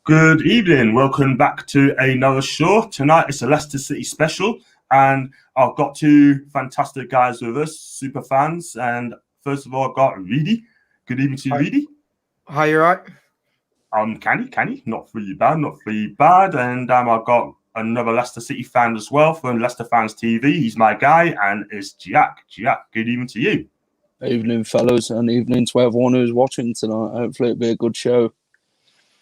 Good evening. Welcome back to another show. Tonight it's a Leicester City special, and I've got two fantastic guys with us, super fans. And first of all, I've got Reedy. Good evening to you, Reedy. Hi, you right? Canny, not really bad. And I've got another Leicester City fan as well from Leicester Fans TV. He's my guy, and it's Jack. Jack, good evening to you. Evening, fellas, and evening to everyone who's watching tonight. Hopefully it'll be a good show.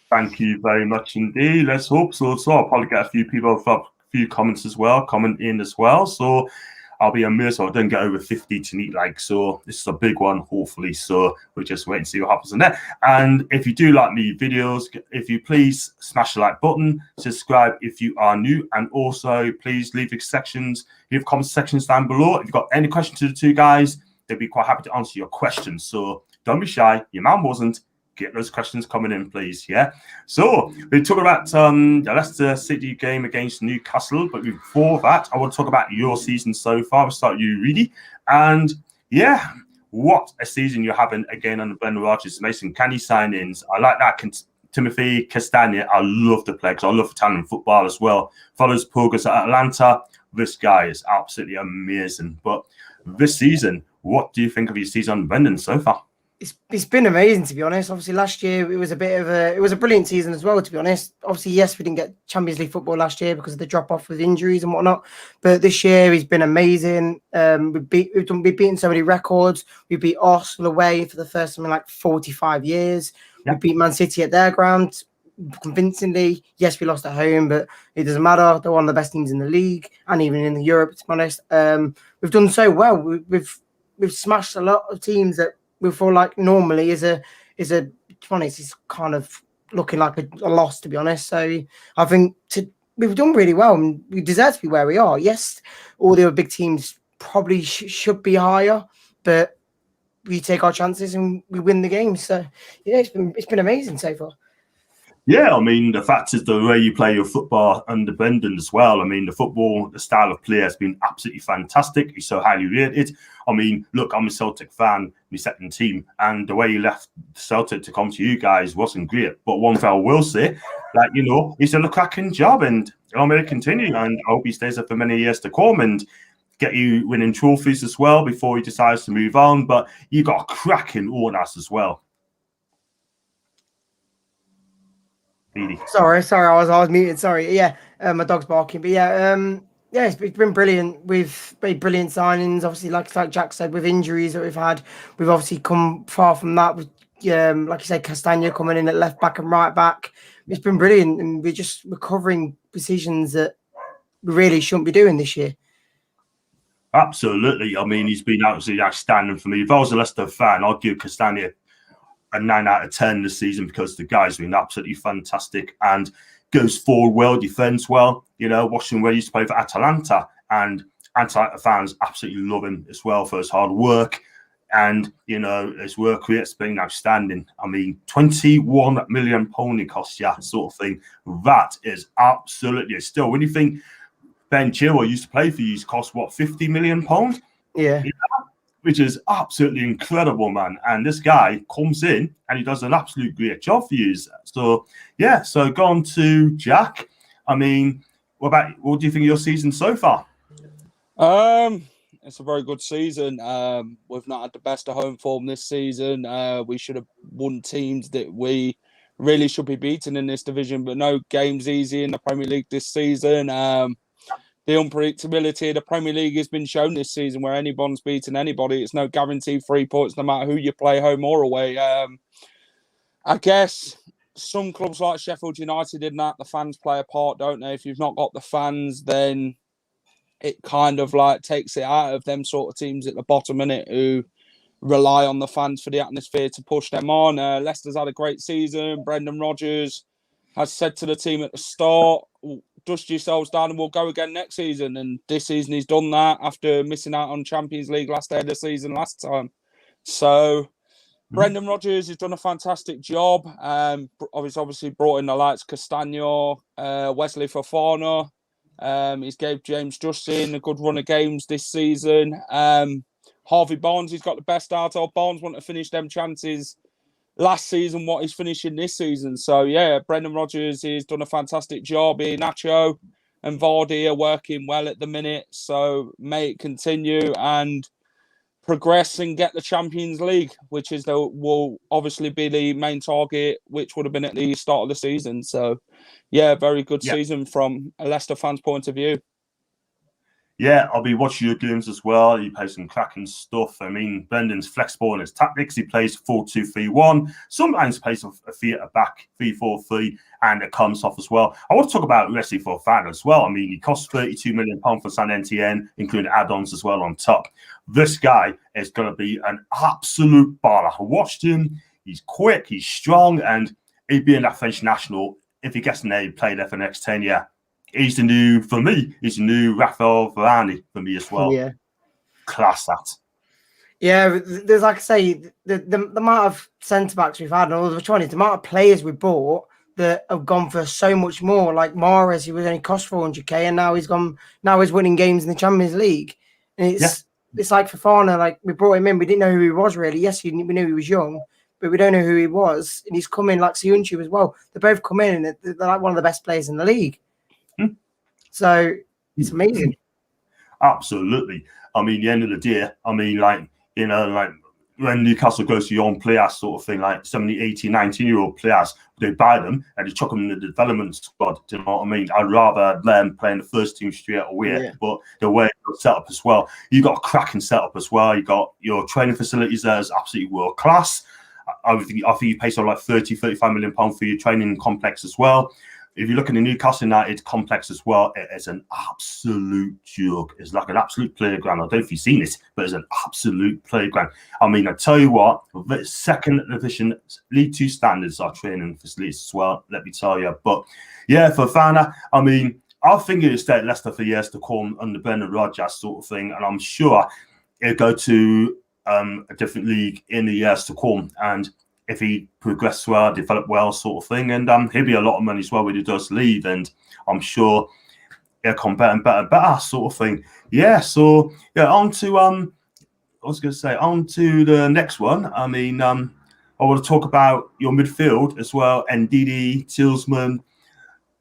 Thank you very much indeed. Let's hope so. So I'll probably get a few people with a few comments as well, comment in as well. So I'll be amazed if I don't get over 50 to neat likes. So this is a big one, hopefully. So we'll just wait and see what happens in there. And if you do like me videos, if you please smash the like button, subscribe if you are new, and also please leave comment sections down below. If you've got any questions to the two guys, they'd be quite happy to answer your questions. So don't be shy. Your man wasn't. Get those questions coming in, please. Yeah. So we're talking about the Leicester City game against Newcastle, but before that, I want to talk about your season so far. We'll start with you, Reedy. And yeah, what a season you're having again under Brendan Rodgers. Mason Canny signings. I like that. Timothy Castagna. I love the play because I love Italian football as well. Follows progress at Atlanta. This guy is absolutely amazing. But this season, what do you think of your season under Brendan so far? It's been amazing, to be honest. Obviously, last year it was a brilliant season as well, to be honest. Obviously, yes, we didn't get Champions League football last year because of the drop off with injuries and whatnot. But this year he's been amazing. We've beaten so many records. We beat Arsenal away for the first time in like 45 years. Yeah. We beat Man City at their ground convincingly. Yes, we lost at home, but it doesn't matter. They're one of the best teams in the league and even in Europe, to be honest. We've done so well. We've smashed a lot of teams that we feel like normally is to be honest, it's kind of looking like a loss, to be honest. So I think we've done really well, and we deserve to be where we are. Yes, all the other big teams probably should be higher, but we take our chances and we win the game. So yeah, it's been amazing so far. Yeah, I mean, the fact is the way you play your football under Brendan as well. I mean, the style of play has been absolutely fantastic. He's so highly rated. I mean, look, I'm a Celtic fan, my second team, and the way he left Celtic to come to you guys wasn't great. But one thing I will say, he's done a cracking job, and I'm going to continue, and I hope he stays there for many years to come and get you winning trophies as well before he decides to move on. But you got a cracking owners as well. Sorry, I was muted. Sorry, yeah, my dog's barking, but yeah, it's been brilliant. We've made brilliant signings. Obviously, like Jack said, with injuries that we've had, we've obviously come far from that. With like you said, Castagna coming in at left back and right back. It's been brilliant, and we're just recovering positions that we really shouldn't be doing this year. Absolutely. I mean, he's been absolutely outstanding for me. If I was a Leicester fan, I'd give Castagna a 9 out of 10 this season because the guy's been absolutely fantastic and goes forward well, defends well. Watching where he used to play for Atalanta, and Atalanta fans absolutely love him as well for his hard work and his work rate's been outstanding. I mean, £21 million he costs you, sort of thing. That is absolutely still. When you think Ben Chilwell used to play for you, cost what, £50 million? Yeah. Which is absolutely incredible, man. And this guy comes in and he does an absolute great job for you. So, yeah, so go on to Jack. I mean, what do you think of your season so far? It's a very good season. We've not had the best of home form this season. We should have won teams that we really should be beating in this division, but no game's easy in the Premier League this season. The unpredictability of the Premier League has been shown this season where anyone's beating anybody. It's no guaranteed 3 points no matter who you play, home or away. I guess some clubs like Sheffield United in that, the fans play a part, don't they? If you've not got the fans, then it kind of like takes it out of them sort of teams at the bottom, innit, who rely on the fans for the atmosphere to push them on. Leicester's had a great season. Brendan Rodgers has said to the team at the start, dust yourselves down and we'll go again next season. And this season he's done that after missing out on Champions League last day of the season last time. So Brendan Rodgers has done a fantastic job. Obviously brought in the likes Castagna, Wesley Fofana. He's gave James Justin a good run of games this season. Harvey Barnes, he's got the best out of. Barnes want to finish them chances last season what he's finishing this season. So yeah, Brendan Rodgers has done a fantastic job. Nacho and Vardy are working well at the minute. So may it continue and progress and get the Champions League, which will obviously be the main target, which would have been at the start of the season. So yeah, very good season from a Leicester fan's point of view. Yeah, I'll be watching your games as well. He plays some cracking stuff. I mean, Brendan's flexible in his tactics. He plays 4-2-3-1. Sometimes plays a theatre back 3-4-3, and it comes off as well. I want to talk about Wesley Fofana as well. I mean, he cost £32 million for San Etienne, including add-ons as well on top. This guy is going to be an absolute baller. I watched him. He's quick, he's strong, and he'd be in that French national if he gets in there. He'd play there for the next 10 years. He's the new Raphael Varane for me as well. Yeah. Class that. Yeah, there's, like I say, the amount of centre-backs we've had and all the Chinese, the amount of players we bought that have gone for so much more. Like Mahrez, he was only cost 400k, and now he's winning games in the Champions League. And it's like Fofana, like we brought him in, we didn't know who he was really. Yes, we knew he was young, but we don't know who he was. And he's come in like Siunchu as well. They both come in and they're like one of the best players in the league. So it's amazing. Absolutely. I mean, the end of the day, I mean, like, you know, like when Newcastle goes to young players sort of thing, like 70, 80, 19-year-old players, they buy them and they chuck them in the development squad. Do you know what I mean? I'd rather them play in the first team straight away, but the way it's set up as well. You got a cracking setup as well. You got your training facilities there is absolutely world class. I think you pay something like 35 million pounds for your training complex as well. If you look at the Newcastle United complex as well, it is an absolute joke. It's like an absolute playground. I don't know if you've seen it, but it's an absolute playground. I mean, I tell you what, the second division, League 2 standards are training facilities as well, let me tell you. But yeah, for Fofana, I mean, I think it'll stay at Leicester for years to come under Brendan Rodgers sort of thing. And I'm sure it'll go to a different league in the years to come. And if he progresses well, develop well, sort of thing, and he'll be a lot of money as well when he does leave, and I'm sure he'll come better and better and better, sort of thing. Yeah, so yeah, on to the next one. I mean, I want to talk about your midfield as well, Ndidi, Tillsman,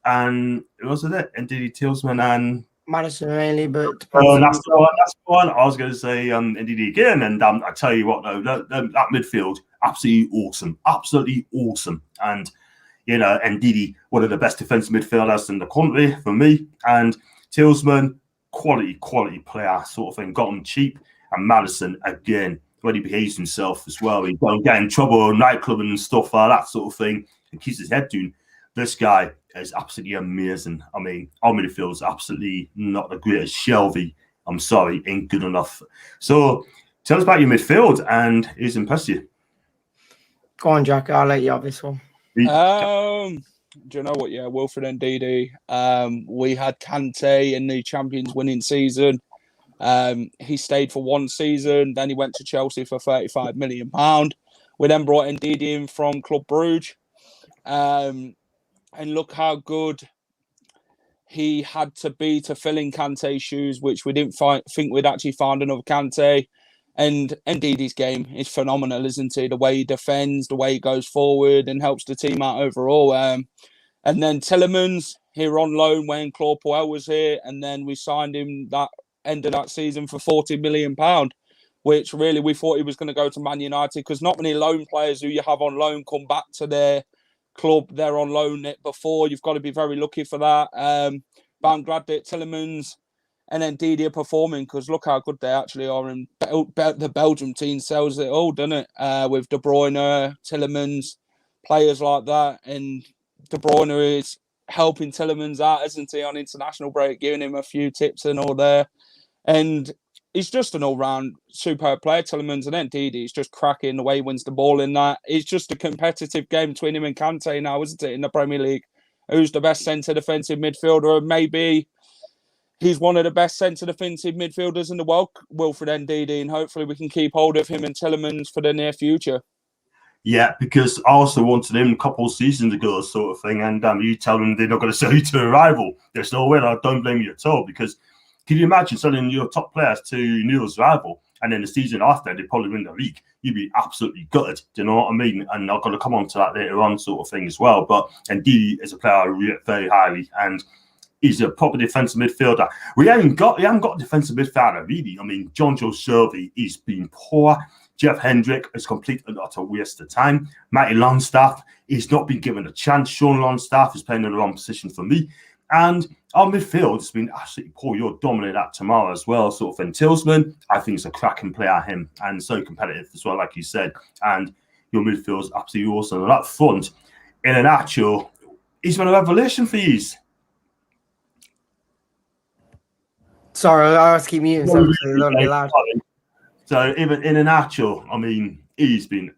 and who was it? Ndidi, Tillsman, and Madison mainly, but that's the one. I was going to say Ndidi again, and I tell you what, though, that midfield, absolutely awesome. And you know, Ndidi, one of the best defensive midfielders in the country for me, and Tillsman, quality player, sort of thing. Got him cheap, and Madison again, when he behaves himself as well, he don't get in trouble, nightclubbing and stuff like that, sort of thing, and keeps his head down. This guy is absolutely amazing. I mean, our midfield is absolutely not the greatest. Shelby, I'm sorry, ain't good enough. So tell us about your midfield and who's impressed you. Go on, Jack. I'll let you have this one. Do you know what? Yeah, Wilfred Ndidi. We had Kante in the Champions winning season. He stayed for one season. Then he went to Chelsea for £35 million. We then brought Ndidi in from Club Brugge. And look how good he had to be to fill in Kante's shoes, which we didn't think we'd actually find another Kante. And Ndidi's game is phenomenal, isn't he? The way he defends, the way he goes forward and helps the team out overall. And then Tielemans here on loan when Claude Puel was here. And then we signed him that end of that season for £40 million, which really we thought he was going to go to Man United, because not many loan players who you have on loan come back to their club they're on loan it before. You've got to be very lucky for that. But I'm glad that Tielemans and Ndidi are performing, because look how good they actually are. And the Belgium team sells it all, doesn't it? With De Bruyne, Tielemans, players like that. And De Bruyne is helping Tielemans out, isn't he, on international break, giving him a few tips and all there. And he's just an all-round superb player, Tielemans, and then Ndidi. He's just cracking the way he wins the ball in that. It's just a competitive game between him and Kante now, isn't it, in the Premier League? Who's the best centre defensive midfielder? Maybe he's one of the best centre defensive midfielders in the world, Wilfred Ndidi, and hopefully we can keep hold of him and Tielemans for the near future. Yeah, because I also wanted him a couple of seasons ago, sort of thing, and you tell them they're not going to sell you to a rival. There's no way. I don't blame you at all, because can you imagine selling your top players to Neil's rival, and then the season after they probably win the league? you'd be absolutely gutted. Do you know what I mean? And I've got to come on to that later on, sort of thing as well. But Ndidi is a player I rate very highly, and he's a proper defensive midfielder. We haven't got a defensive midfielder, really. I mean, John Joe Shelby, he's been poor. Jeff Hendrick is complete and utter waste of time. Matty Longstaff, he's not been given a chance. Sean Longstaff is playing in the wrong position for me. And our midfield has been absolutely poor. You're dominating that tomorrow as well, sort of. And Tillsman, I think, is a cracking player, him, and so competitive as well, like you said. And your midfield is absolutely awesome. And up front, in an actual, he's been a revelation for you. Sorry, I was keep muting, so it's a little bit loud. So even in an actual, I mean, he's been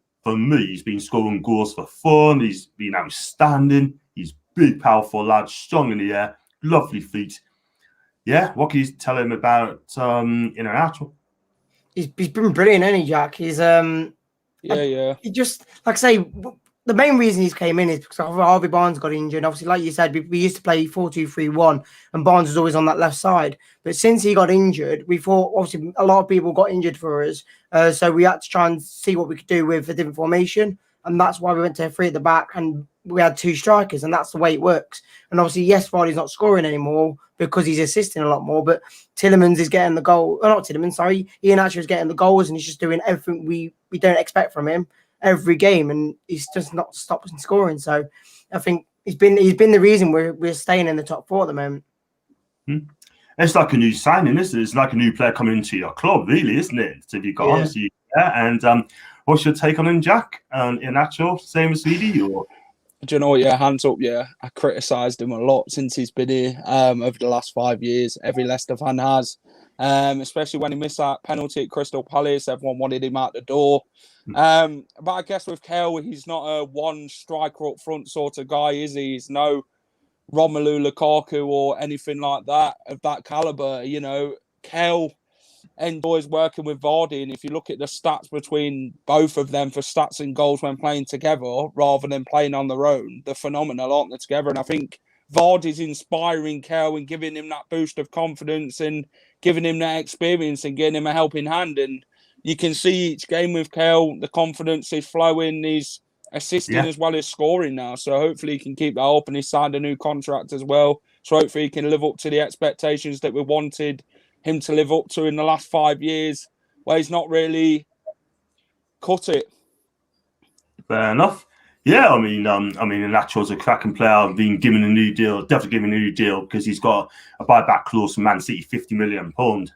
scoring goals for fun. He's been outstanding. He's big, powerful lad, strong in the air, lovely feet. Yeah, what can you tell him about in an actual? He's been brilliant, hasn't he, Jack? He's He just, like I say, the main reason he's came in is because Harvey Barnes got injured. Obviously, like you said, we used to play 4-2-3-1, and Barnes was always on that left side. But since he got injured, we thought, obviously, a lot of people got injured for us. So we had to try and see what we could do with a different formation. And that's why we went to 3 at the back, and we had 2 strikers, and that's the way it works. And obviously, yes, Vardy's not scoring anymore because he's assisting a lot more, but Tielemans is getting the goal. Not Tielemans, sorry. Ian Asher is getting the goals, and he's just doing everything we don't expect from him every game, and he's just not stopping scoring. So I think he's been the reason we're staying in the top 4 at the moment. It's like a new signing, isn't it? It's like a new player coming into your club, really, isn't it? To be quite honest with you. Yeah. And what's your take on him, Jack? In actual, same as Speedy, or? Do you know what? Yeah, hands up. Yeah, I criticised him a lot since he's been here over the last 5 years. Every Leicester fan has, especially when he missed that penalty at Crystal Palace. Everyone wanted him out the door. But I guess with Kale, he's not a one striker up front sort of guy, is he? He's no Romelu Lukaku or anything like that of that caliber. You know, Kale enjoys working with Vardy, and if you look at the stats between both of them for stats and goals when playing together rather than playing on their own, they're phenomenal, aren't they, together? And I think Vardy's inspiring Kale and giving him that boost of confidence and giving him that experience and getting him a helping hand. And you can see each game with Kale, the confidence is flowing, he's assisting as well as scoring now. So hopefully he can keep that up, and he's signed a new contract as well. So hopefully he can live up to the expectations that we wanted him to live up to in the last 5 years, where he's not really cut it. Fair enough. Yeah, I mean, Nacho's a cracking player. Being given a new deal, definitely given a new deal, because he's got a buyback clause from Man City, £50 million,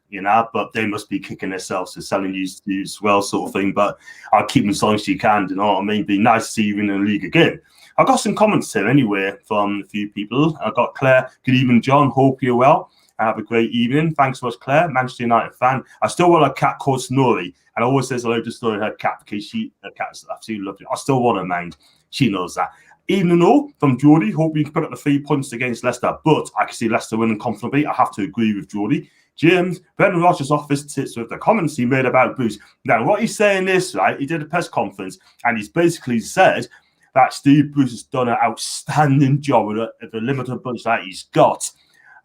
you know. But they must be kicking themselves for selling you as well, sort of thing. But I'll keep him as long as you can. You know what I mean? Be nice to see you in the league again. I got some comments here anyway from a few people. I got Claire. Good evening, John. Hope you're well. Have a great evening. Thanks so much, Claire. Manchester United fan. I still want a cat called Snorri, and I always says hello to Snorri, her cat, because her cat's absolutely lovely. I still want her, mind. She knows that. Evening all from Geordie. Hope you can put up the 3 points against Leicester, but I can see Leicester winning comfortably. I have to agree with Geordie. James, Brendan Rodgers' office sits with the comments he made about Bruce. Now, what he's saying is, right, he did a press conference, and he's basically said that Steve Bruce has done an outstanding job with the limited bunch that he's got.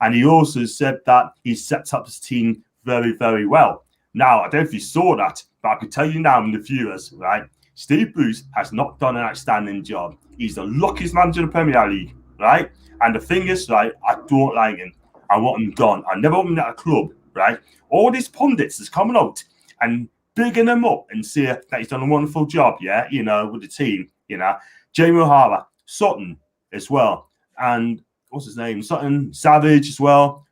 And he also said that he sets up his team very, very well. Now, I don't know if you saw that, but I can tell you now in the viewers, right? Steve Bruce has not done an outstanding job. He's the luckiest manager in the Premier League, right? And the thing is, right, I don't like him. I want him gone. I never want him at a club, right? All these pundits is coming out and bigging him up and say that he's done a wonderful job, yeah, you know, with the team, you know. Jamie O'Hara, Sutton as well, and what's his name? Sutton, Savage as well,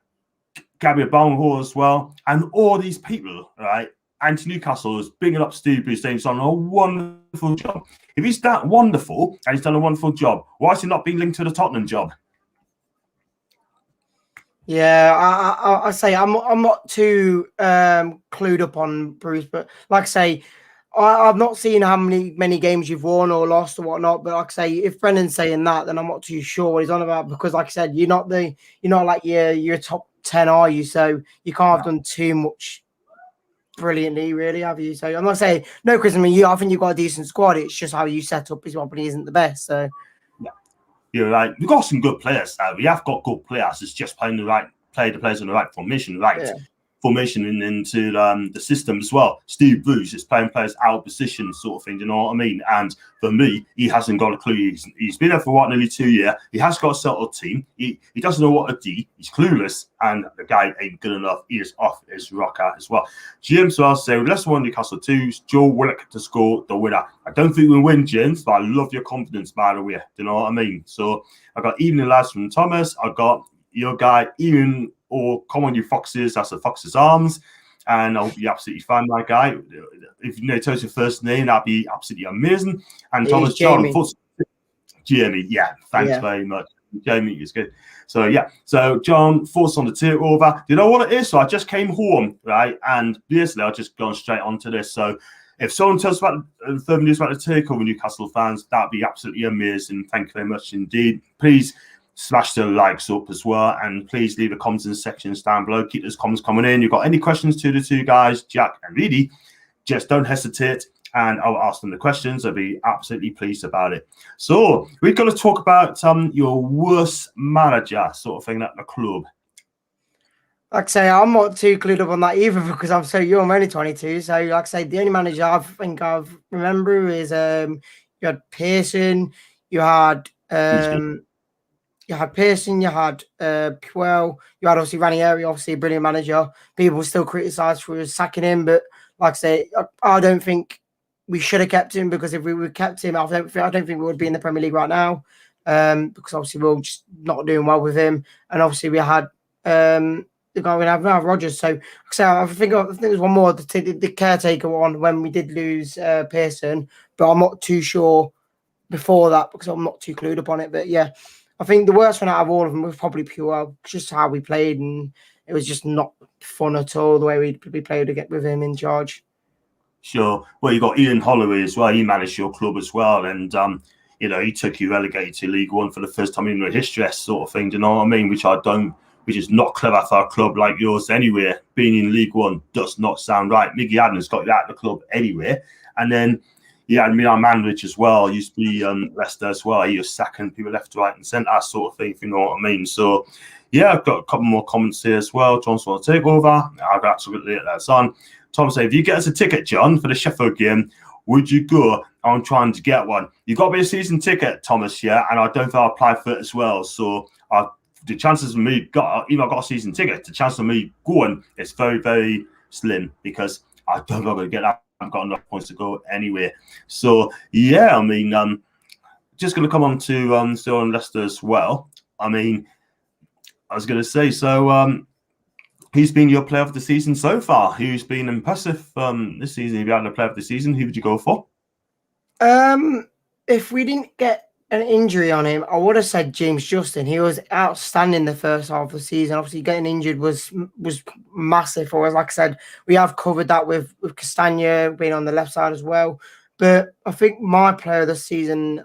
Gabriel Barnhall as well, and all these people, right? Anti Newcastle is bigging up Steve Bruce, saying he's done a wonderful job. If he's that wonderful and he's done a wonderful job, why is he not being linked to the Tottenham job? Yeah, I say I'm not too clued up on Bruce, but like I say, I've not seen how many games you've won or lost or whatnot. But like I say, if Brendan's saying that, then I'm not too sure what he's on about, because like I said, you're not like you're top 10, are you? So you can't have done too much brilliantly, really, have you? So I'm not saying no, Chris. I mean, I think you've got a decent squad. It's just how you set up is probably isn't the best. So yeah, you're right. We've got some good players. We have got good players. It's just playing the players in the right formation, right formation and into the system as well. Steve Bruce is playing players out of position, sort of thing. Do you know what I mean? And for me, he hasn't got a clue. He's been there for what, nearly 2 years. He has got a settled team. He doesn't know what to do. He's clueless, and the guy ain't good enough. He is off his rocker as well. James will say, Leicester 1, Newcastle 2. Joe Willock to score the winner. I don't think we'll win, James, but I love your confidence, by the way. Do you know what I mean? So I got Evening Lads from Thomas. I got your guy Ian, or come on you Foxes, that's the Foxes Arms, and I'll be absolutely fine, my guy. If you know tell us your first name, that'd be absolutely amazing. And Thomas John, Jamie, yeah, thanks very much. Jamie is good. So yeah, so John, thoughts on the takeover. You know what it is? So I just came home, right, and basically I've just gone straight onto this. So if someone tells us about further news about the takeover, Newcastle fans, that'd be absolutely amazing. Thank you very much indeed. Please smash the likes up as well, and please leave the comments in the sections down below. Keep those comments coming in. You've got any questions to the two guys, Jack and Reedy, just don't hesitate, and I'll ask them the questions. I'll be absolutely pleased about it. So we've got to talk about your worst manager sort of thing at the club. Like I say, I'm not too clued up on that either because I'm so young. I'm only 22. So like I say, the only manager I think I've remember is you had Pearson, you had Pearson, you had Puel, you had obviously Ranieri, obviously a brilliant manager. People still criticise for sacking him, but like I say, I don't think we should have kept him, because if we would kept him, I don't think we would be in the Premier League right now, because obviously we're just not doing well with him, and obviously we had the guy we have now, Rodgers. So I think there's one more, the caretaker one when we did lose Pearson, but I'm not too sure before that because I'm not too clued up on it. But yeah, I think the worst one out of all of them was probably Puel, just how we played, and it was just not fun at all the way we played to get with him in charge. Sure. Well, you got Ian Holloway as well. He managed your club as well, and you know, he took you relegated to League One for the first time in your history, sort of thing. Do you know what I mean? Which is not clever for a club like yours anyway. Being in League One does not sound right. Mickey Adams got you out of the club anyway, and then yeah, and Milan Mandrich as well. Used to be Leicester as well. He was sacking people left, right, and centre, sort of thing, if you know what I mean. So, yeah, I've got a couple more comments here as well. John's want to take over. I'll absolutely let that on. Tom said, if you get us a ticket, John, for the Sheffield game, would you go? I'm trying to get one. You've got to be a season ticket, Thomas, yeah, and I don't think I'll apply for it as well. So, the chances of me even I got a season ticket, the chance of me going is very, very slim, because I don't know I'm going to get that. I've got enough points to go anyway. So yeah, I mean, just going to come on to still on Leicester as well. I mean, I was going to say, so who's been your player of the season so far? Who's been impressive this season? If you had a player of the season, who would you go for? If we didn't get an injury on him, I would have said James Justin. He was outstanding the first half of the season. Obviously, getting injured was massive for us. Like I said, we have covered that with Castagna being on the left side as well. But I think my player of the season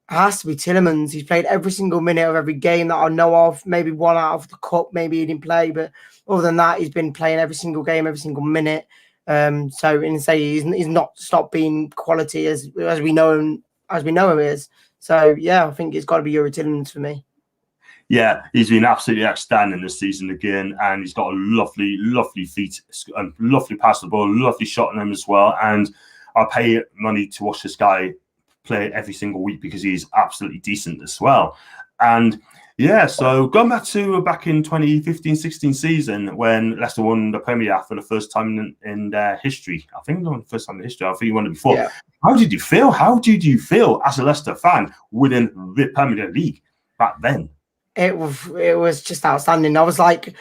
has to be Tielemans. He's played every single minute of every game that I know of. Maybe one out of the cup, maybe he didn't play, but other than that, he's been playing every single game, every single minute. So in say he's not stopped being quality as we know him is. So yeah, I think it's got to be Youri Tielemans for me. Yeah, he's been absolutely outstanding this season again, and he's got a lovely feet, and lovely pass the ball, lovely shot on him as well. And I pay money to watch this guy play every single week because he's absolutely decent as well. And yeah, so going back in 2015-16 season when Leicester won the Premier for the first time in their history. I think the first time in history. I think you won it before. Yeah. How did you feel? How did you feel as a Leicester fan winning the Premier League back then? It was just outstanding. I was like,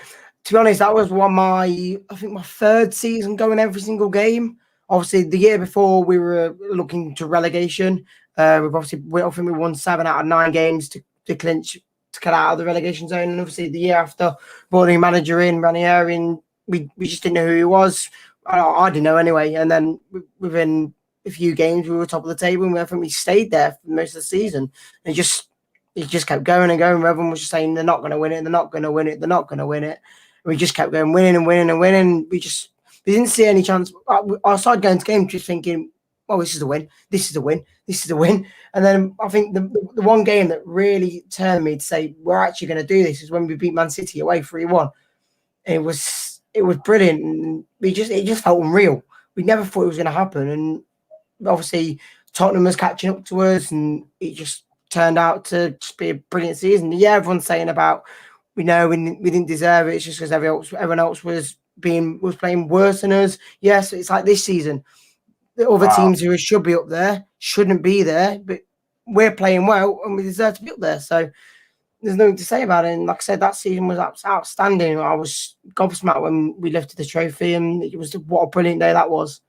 to be honest, that was my third season going every single game. Obviously, the year before we were looking to relegation. I think we won 7 out of 9 games to clinch, to get out of the relegation zone. And obviously the year after, brought a manager in, Ranieri, and we just didn't know who he was. I didn't know anyway. And then within a few games, we were top of the table, and I think we stayed there for most of the season. And it just kept going and going. Everyone was just saying they're not going to win it, they're not going to win it, they're not going to win it. And we just kept going, winning and winning and winning. We didn't see any chance. I started going to games just thinking, oh, this is a win, this is a win, this is a win. And then I think the one game that really turned me to say we're actually going to do this is when we beat Man City away 3-1. It was it was brilliant. And it just felt unreal. We never thought it was going to happen, and obviously Tottenham was catching up to us, and it just turned out to just be a brilliant season. Yeah, everyone's saying about we didn't deserve it. It's just because everyone else was playing worse than us. Yes, it's like this season. The other teams who should be up there shouldn't be there, but we're playing well and we deserve to be up there. So there's nothing to say about it. And like I said, that season was outstanding. I was gobsmacked when we lifted the trophy, and it was what a brilliant day that was.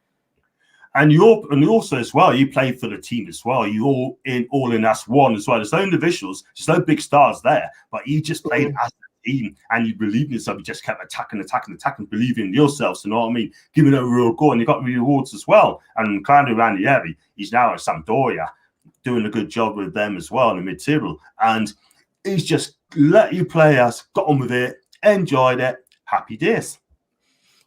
And you also as well, you played for the team as well. You all in as one as well. There's no individuals, there's no big stars there, but you just played as a team and you believed in yourself. You just kept attacking, believing in yourselves. You know what I mean? Giving it a real goal, and you got rewards as well. And Claudio Ranieri, he's now at Sampdoria, doing a good job with them as well in the mid-table. And he's just let you play us, got on with it, enjoyed it, happy days.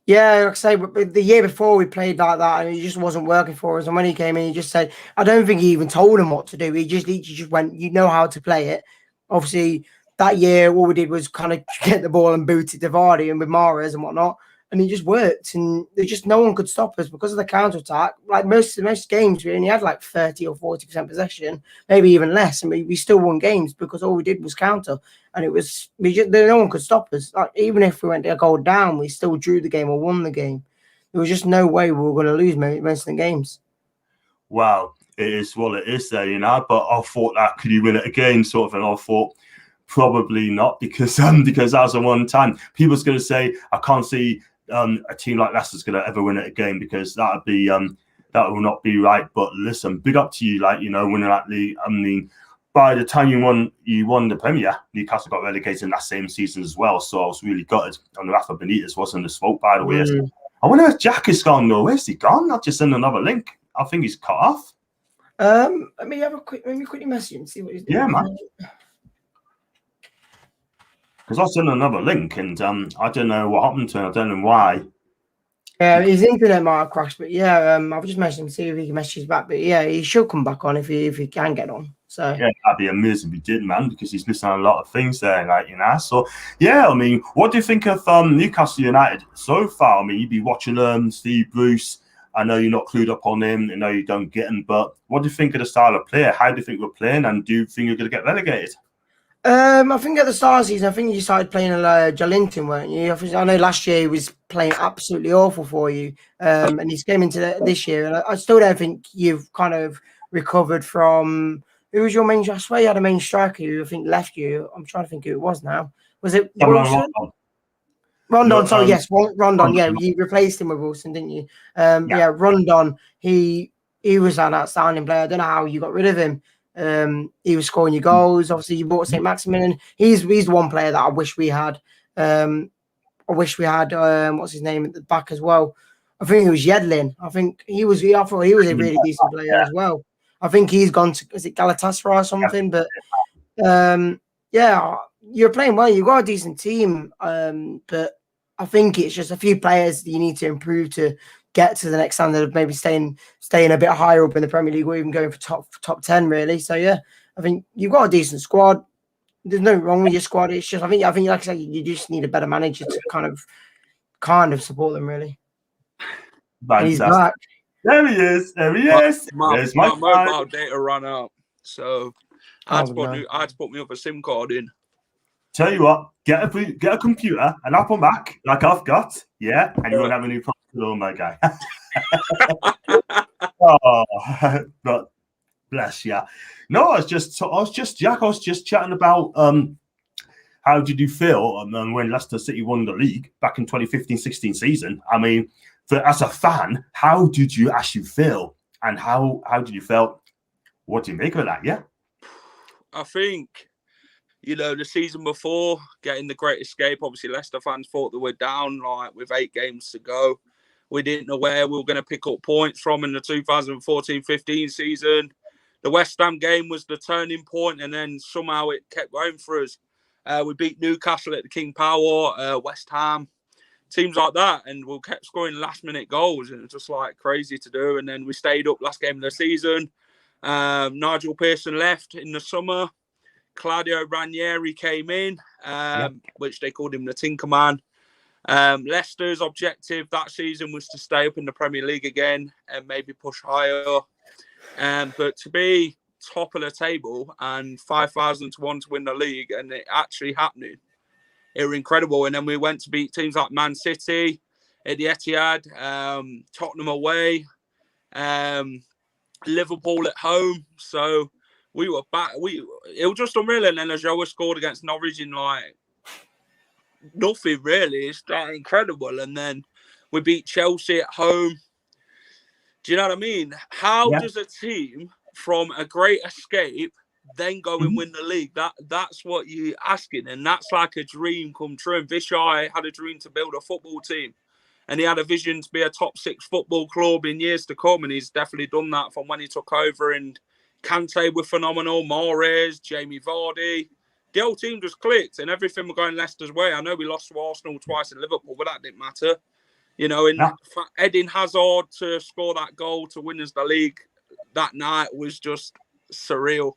Yeah, like I say, the year before we played like that, and it just wasn't working for us. And when he came in, he just said, I don't think he even told him what to do. He just went, you know how to play it. Obviously, that year, all we did was kind of get the ball and boot it to Vardy and with Mahrez and whatnot. And it just worked. And no one could stop us because of the counter-attack. Like most games, we only had like 30 or 40% possession, maybe even less. And we still won games because all we did was counter. And no one could stop us. Like, even if we went to a goal down, we still drew the game or won the game. There was just no way we were going to lose most of the games. Wow, it is what it is there, But I thought that could you win it again, sort of, and I thought probably not because that was a one time. People's going to say I can't see a team like Leicester's going to ever win it again because that will not be right. But listen, big up to you, winning that league. I mean, by the time you won the Premier, Newcastle got relegated in that same season as well. So I was really gutted. And Rafa Benitez wasn't the smoke, by the way. I wonder if Jack is gone though. Where's he gone? I'll just send another link. I think he's cut off. Let me quickly message him and see what he's doing. Yeah, man. Because I sent another link and I don't know what happened to him. I don't know why. Yeah, his internet might have crashed, but yeah, I've just messaged him to see if he can message back. But yeah, he should come back on if he can get on. So yeah, that'd be amazing if he did, man, because he's missing a lot of things there, So yeah, I mean, what do you think of Newcastle United so far? I mean, you'd be watching Steve Bruce. I know you're not clued up on him. I know you don't get him, but what do you think of the style of play? How do you think we're playing, and do you think you're going to get relegated? I think at the start of the season, I think you started playing Jolinton, weren't you? I know last year he was playing absolutely awful for you, and he's came into this year, and I still don't think you've kind of recovered from. Who was your main? I swear you had a main striker who I think left you. I'm trying to think who it was now. Was it Wilson? Rondon, sorry, yes, Rondon. Yeah, you replaced him with Wilson, didn't you? Yeah, Rondon. He was an outstanding player. I don't know how you got rid of him. He was scoring your goals. Obviously, you bought St. Maximin, and he's the one player that I wish we had. What's his name at the back as well? I think it was Yedlin. I thought he was a really decent player as well. I think he's gone to, is it Galatasaray or something? But yeah, you're playing well. You've got a decent team, but I think it's just a few players that you need to improve to get to the next standard of maybe staying a bit higher up in the Premier League or even going for top 10 really. So yeah, I think you've got a decent squad. There's nothing wrong with your squad. It's just I think like I said, you just need a better manager to kind of support them really. And he's back. There he is. My mobile data ran out, so I had to put my other SIM card in. Tell you what, get a computer, an Apple Mac, like I've got, yeah, and you won't have any problem, my guy. But bless you. No, I was just Jack. I was just chatting about how did you feel when Leicester City won the league back in 2015-16 season? I mean, as a fan, how did you actually feel, and how did you feel? What do you make of that? Yeah, I think. The season before, getting the Great Escape, obviously Leicester fans thought that we're down, with 8 games to go. We didn't know where we were going to pick up points from in the 2014-15 season. The West Ham game was the turning point, and then somehow it kept going for us. We beat Newcastle at the King Power, West Ham, teams like that, and we kept scoring last-minute goals, and it was just crazy to do. And then we stayed up last game of the season. Nigel Pearson left in the summer. Claudio Ranieri came in, which they called him the Tinker Man. Leicester's objective that season was to stay up in the Premier League again and maybe push higher. But to be top of the table and 5,000 to 1 to win the league, and it actually happening, it was incredible. And then we went to beat teams like Man City at the Etihad, Tottenham away, Liverpool at home. So we were back. It was just unreal. And then Ajoa scored against Norwich in like nothing really. It's that incredible. And then we beat Chelsea at home. Do you know what I mean? How does a team from a great escape then go and win the league? That's what you're asking, and that's like a dream come true. And Vishai had a dream to build a football team, and he had a vision to be a top 6 football club in years to come, and he's definitely done that from when he took over. And Kante were phenomenal, Mahrez, Jamie Vardy. The whole team just clicked, and everything was going Leicester's way. I know we lost to Arsenal twice in Liverpool, but that didn't matter. You know, and Eden Hazard to score that goal to win us the league that night was just surreal.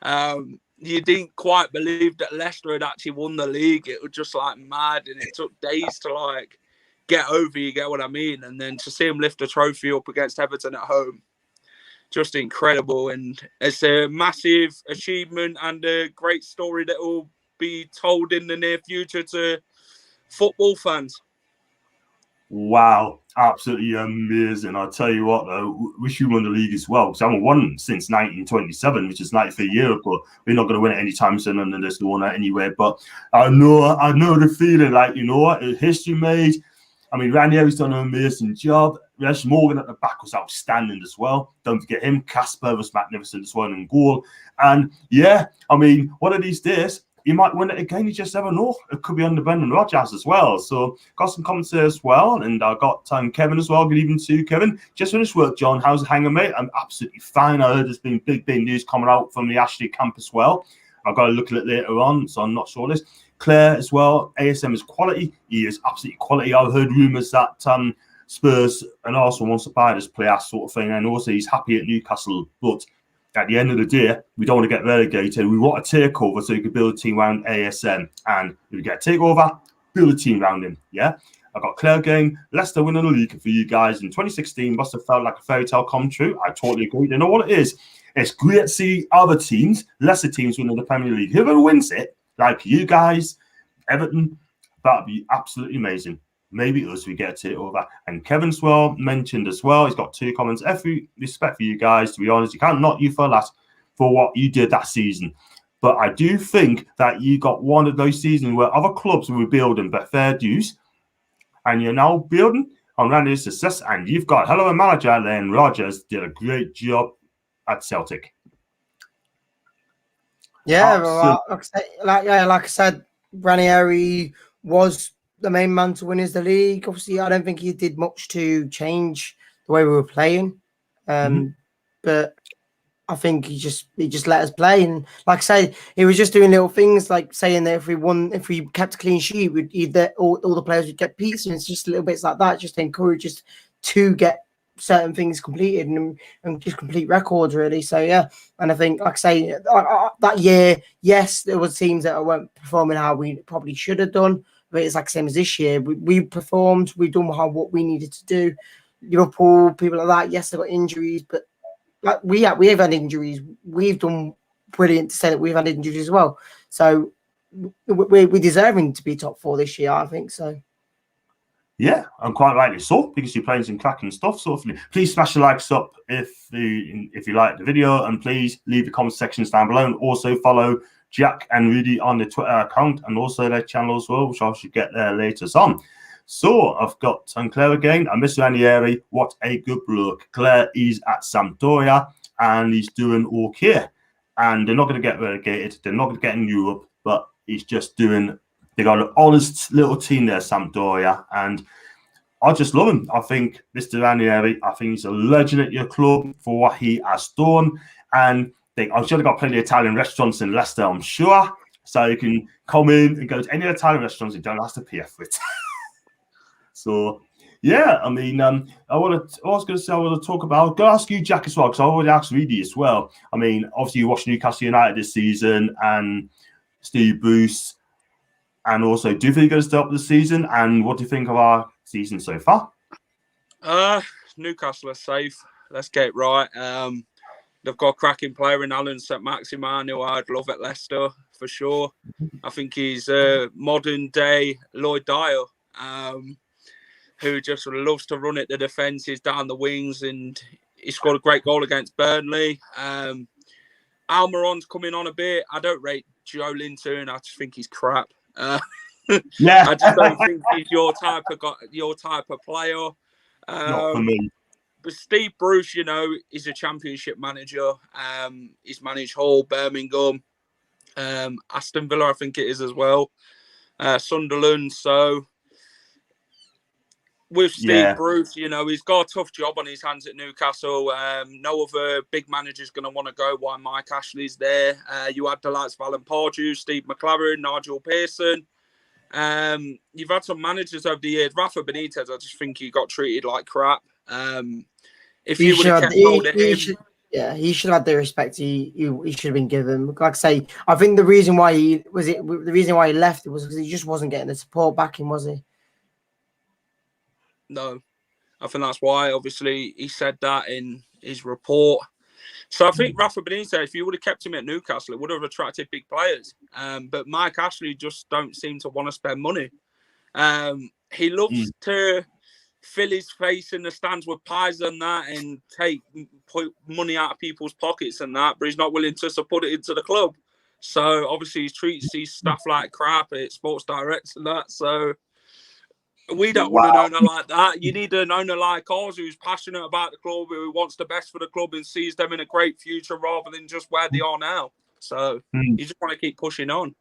You didn't quite believe that Leicester had actually won the league. It was just like mad, and it took days to like get over, you get what I mean? And then to see him lift a trophy up against Everton at home, just incredible. And it's a massive achievement and a great story that will be told in the near future to football fans. Wow, absolutely amazing. I'll tell you what, though, wish you won the league as well. Because I haven't won since 1927, which is 93 years, but we're not going to win it anytime soon, and there's no one anyway. But I know the feeling, like, you know what, history made. I mean, Ranieri's done an amazing job. Resh Morgan at the back was outstanding as well. Don't forget him. Casper was magnificent as well in goal. And yeah, I mean, one of these days, you might win it again. You just never know. It could be under Brendan Rodgers as well. So got some comments there as well. And I got Kevin as well. Good evening to you, Kevin. Just finished work, John. How's it hanging, mate? I'm absolutely fine. I heard there's been big news coming out from the Ashley camp as well. I've got to look at it later on, so I'm not sure this. Claire as well. ASM is quality. He is absolutely quality. I've heard rumours that Spurs and Arsenal wants to buy this player, sort of thing. And also he's happy at Newcastle. But at the end of the day, we don't want to get relegated. We want a takeover so you can build a team around ASM. And if we get a takeover, build a team around him. Yeah? I got Claire going. Leicester winning the league for you guys in 2016 must have felt like a fairy tale come true. I totally agree. You know what it is? It's great to see other teams, lesser teams, winning the Premier League. Whoever wins it, like you guys, Everton, that'd be absolutely amazing. Maybe us, we get a takeover. And Kevin Swell mentioned as well, he's got 2 comments. Every respect for you guys, to be honest. You can't knock you for that, for what you did that season. But I do think that you got one of those seasons where other clubs were building but fair dues, and you're now building on Randy's success, and you've got a hell of a manager. Then Rodgers did a great job at Celtic. Yeah, well, like I said, Ranieri was the main man to win us the league. Obviously, I don't think he did much to change the way we were playing, but I think he just let us play. And like I said, he was just doing little things like saying that if we kept a clean sheet, all the players would get peace. And it's just little bits like that, just to encourage us to get certain things completed and just complete records, really. So yeah, and I think, like I say, that year, yes, there was teams that weren't performing how we probably should have done. But it's like the same as this year. We performed. We've done what we needed to do. Liverpool, people like that. Yes, they got injuries, but like we have had injuries. We've done brilliant to say that we've had injuries as well. So we're deserving to be top 4 this year, I think. So. Yeah, and quite rightly so, because you're playing some cracking stuff. So please smash the likes up if you like the video, and please leave the comment sections down below, and also follow Jack and Rudy on the Twitter account and also their channel as well, which I should get there later on. So I've got Claire again. And Mr. Ranieri, what a good bloke. Claire is at Sampdoria and he's doing okay. And they're not going to get relegated. They're not going to get in Europe, but he's just doing. They got an honest little team there, Sampdoria, and I just love him. I think Mr. Ranieri, I think he's a legend at your club for what he has done, and I'm sure they've got plenty of Italian restaurants in Leicester, I'm sure. So you can come in and go to any Italian restaurants. You don't have to pay for it. So, yeah, I mean, I was going to talk about, I'll go ask you, Jack, as well, because I already asked Reedy as well. I mean, obviously you watched Newcastle United this season and Steve Bruce. And also, do you think you're going to start the season? And what do you think of our season so far? Newcastle are safe. Let's get it right. They've got a cracking player in Alan St-Maximin, who I'd love at Leicester for sure. I think he's a modern day Lloyd Dyer, who just loves to run at the defences down the wings, and he scored a great goal against Burnley. Almiron's coming on a bit. I don't rate Joe Linton. I just think he's crap. Yeah, I just don't think he's your type of player. not for me. But Steve Bruce, is a championship manager. He's managed Hull, Birmingham, Aston Villa, I think it is as well, Sunderland. So with Steve Bruce, he's got a tough job on his hands at Newcastle. No other big manager's going to want to go while Mike Ashley's there. You had the likes of Alan Pardew, Steve McLaren, Nigel Pearson. You've had some managers over the years. Rafa Benitez, I just think he got treated like crap. If you would have kept hold of him... he should have had the respect he should have been given. Like I say, I think the reason why he left was because he just wasn't getting the support backing, was he? No, I think that's why. Obviously, he said that in his report. So I think Rafa Benitez, if you would have kept him at Newcastle, it would have attracted big players. But Mike Ashley just don't seem to want to spend money. He loves to fill his face in the stands with pies and that, and put money out of people's pockets and that, but he's not willing to put it into the club. So obviously he treats his staff like crap at Sports Direct and that. So we don't want an owner like that. You need an owner like ours who's passionate about the club, who wants the best for the club and sees them in a great future rather than just where they are now. So you just want to keep pushing on.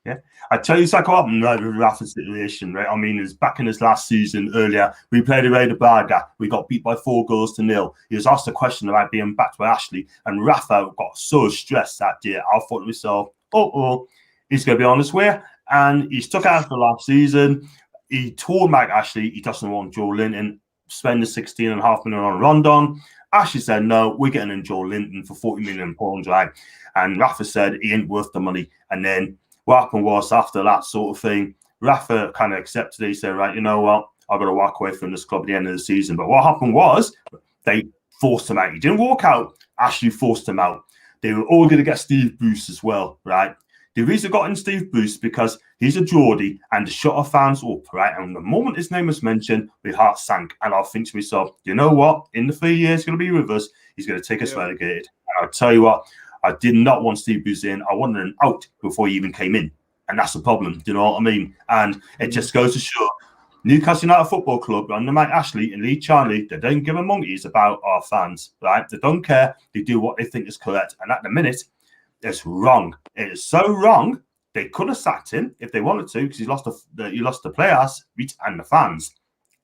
Yeah, I tell you, it's like what happened with Rafa's situation, right? I mean, it's back in his last season earlier. We played away to Braga. We got beat by 4-0. He was asked a question about being backed by Ashley, and Rafa got so stressed that day. I thought to myself, he's going to be on his way. And he's took out for last season. He told Mike Ashley he doesn't want Joe Linton spending £16.5 million on Rondon. Ashley said, no, we're getting in Joe Linton for £40 million, right? And Rafa said he ain't worth the money. And then what happened was, after that sort of thing, Rafa kind of accepted it. He said, right, you know what? I've got to walk away from this club at the end of the season. But what happened was they forced him out. He didn't walk out. Ashley forced him out. They were all going to get Steve Bruce as well, right? The reason I got in Steve Bruce because he's a Geordie and to shut our fans up, right? And the moment his name was mentioned, my heart sank. And I'll think to myself, you know what? In the 3 years he's going to be with us, he's going to take us relegated. And I'll tell you what, I did not want Steve Bruce in. I wanted him out before he even came in. And that's the problem. Do you know what I mean? And it just goes to show Newcastle United Football Club under Mike Ashley and Lee Charnley, they don't give a monkeys about our fans, right? They don't care. They do what they think is correct. And at the minute, it's wrong. It is so wrong. They could have sacked him if they wanted to because he lost the players and the fans,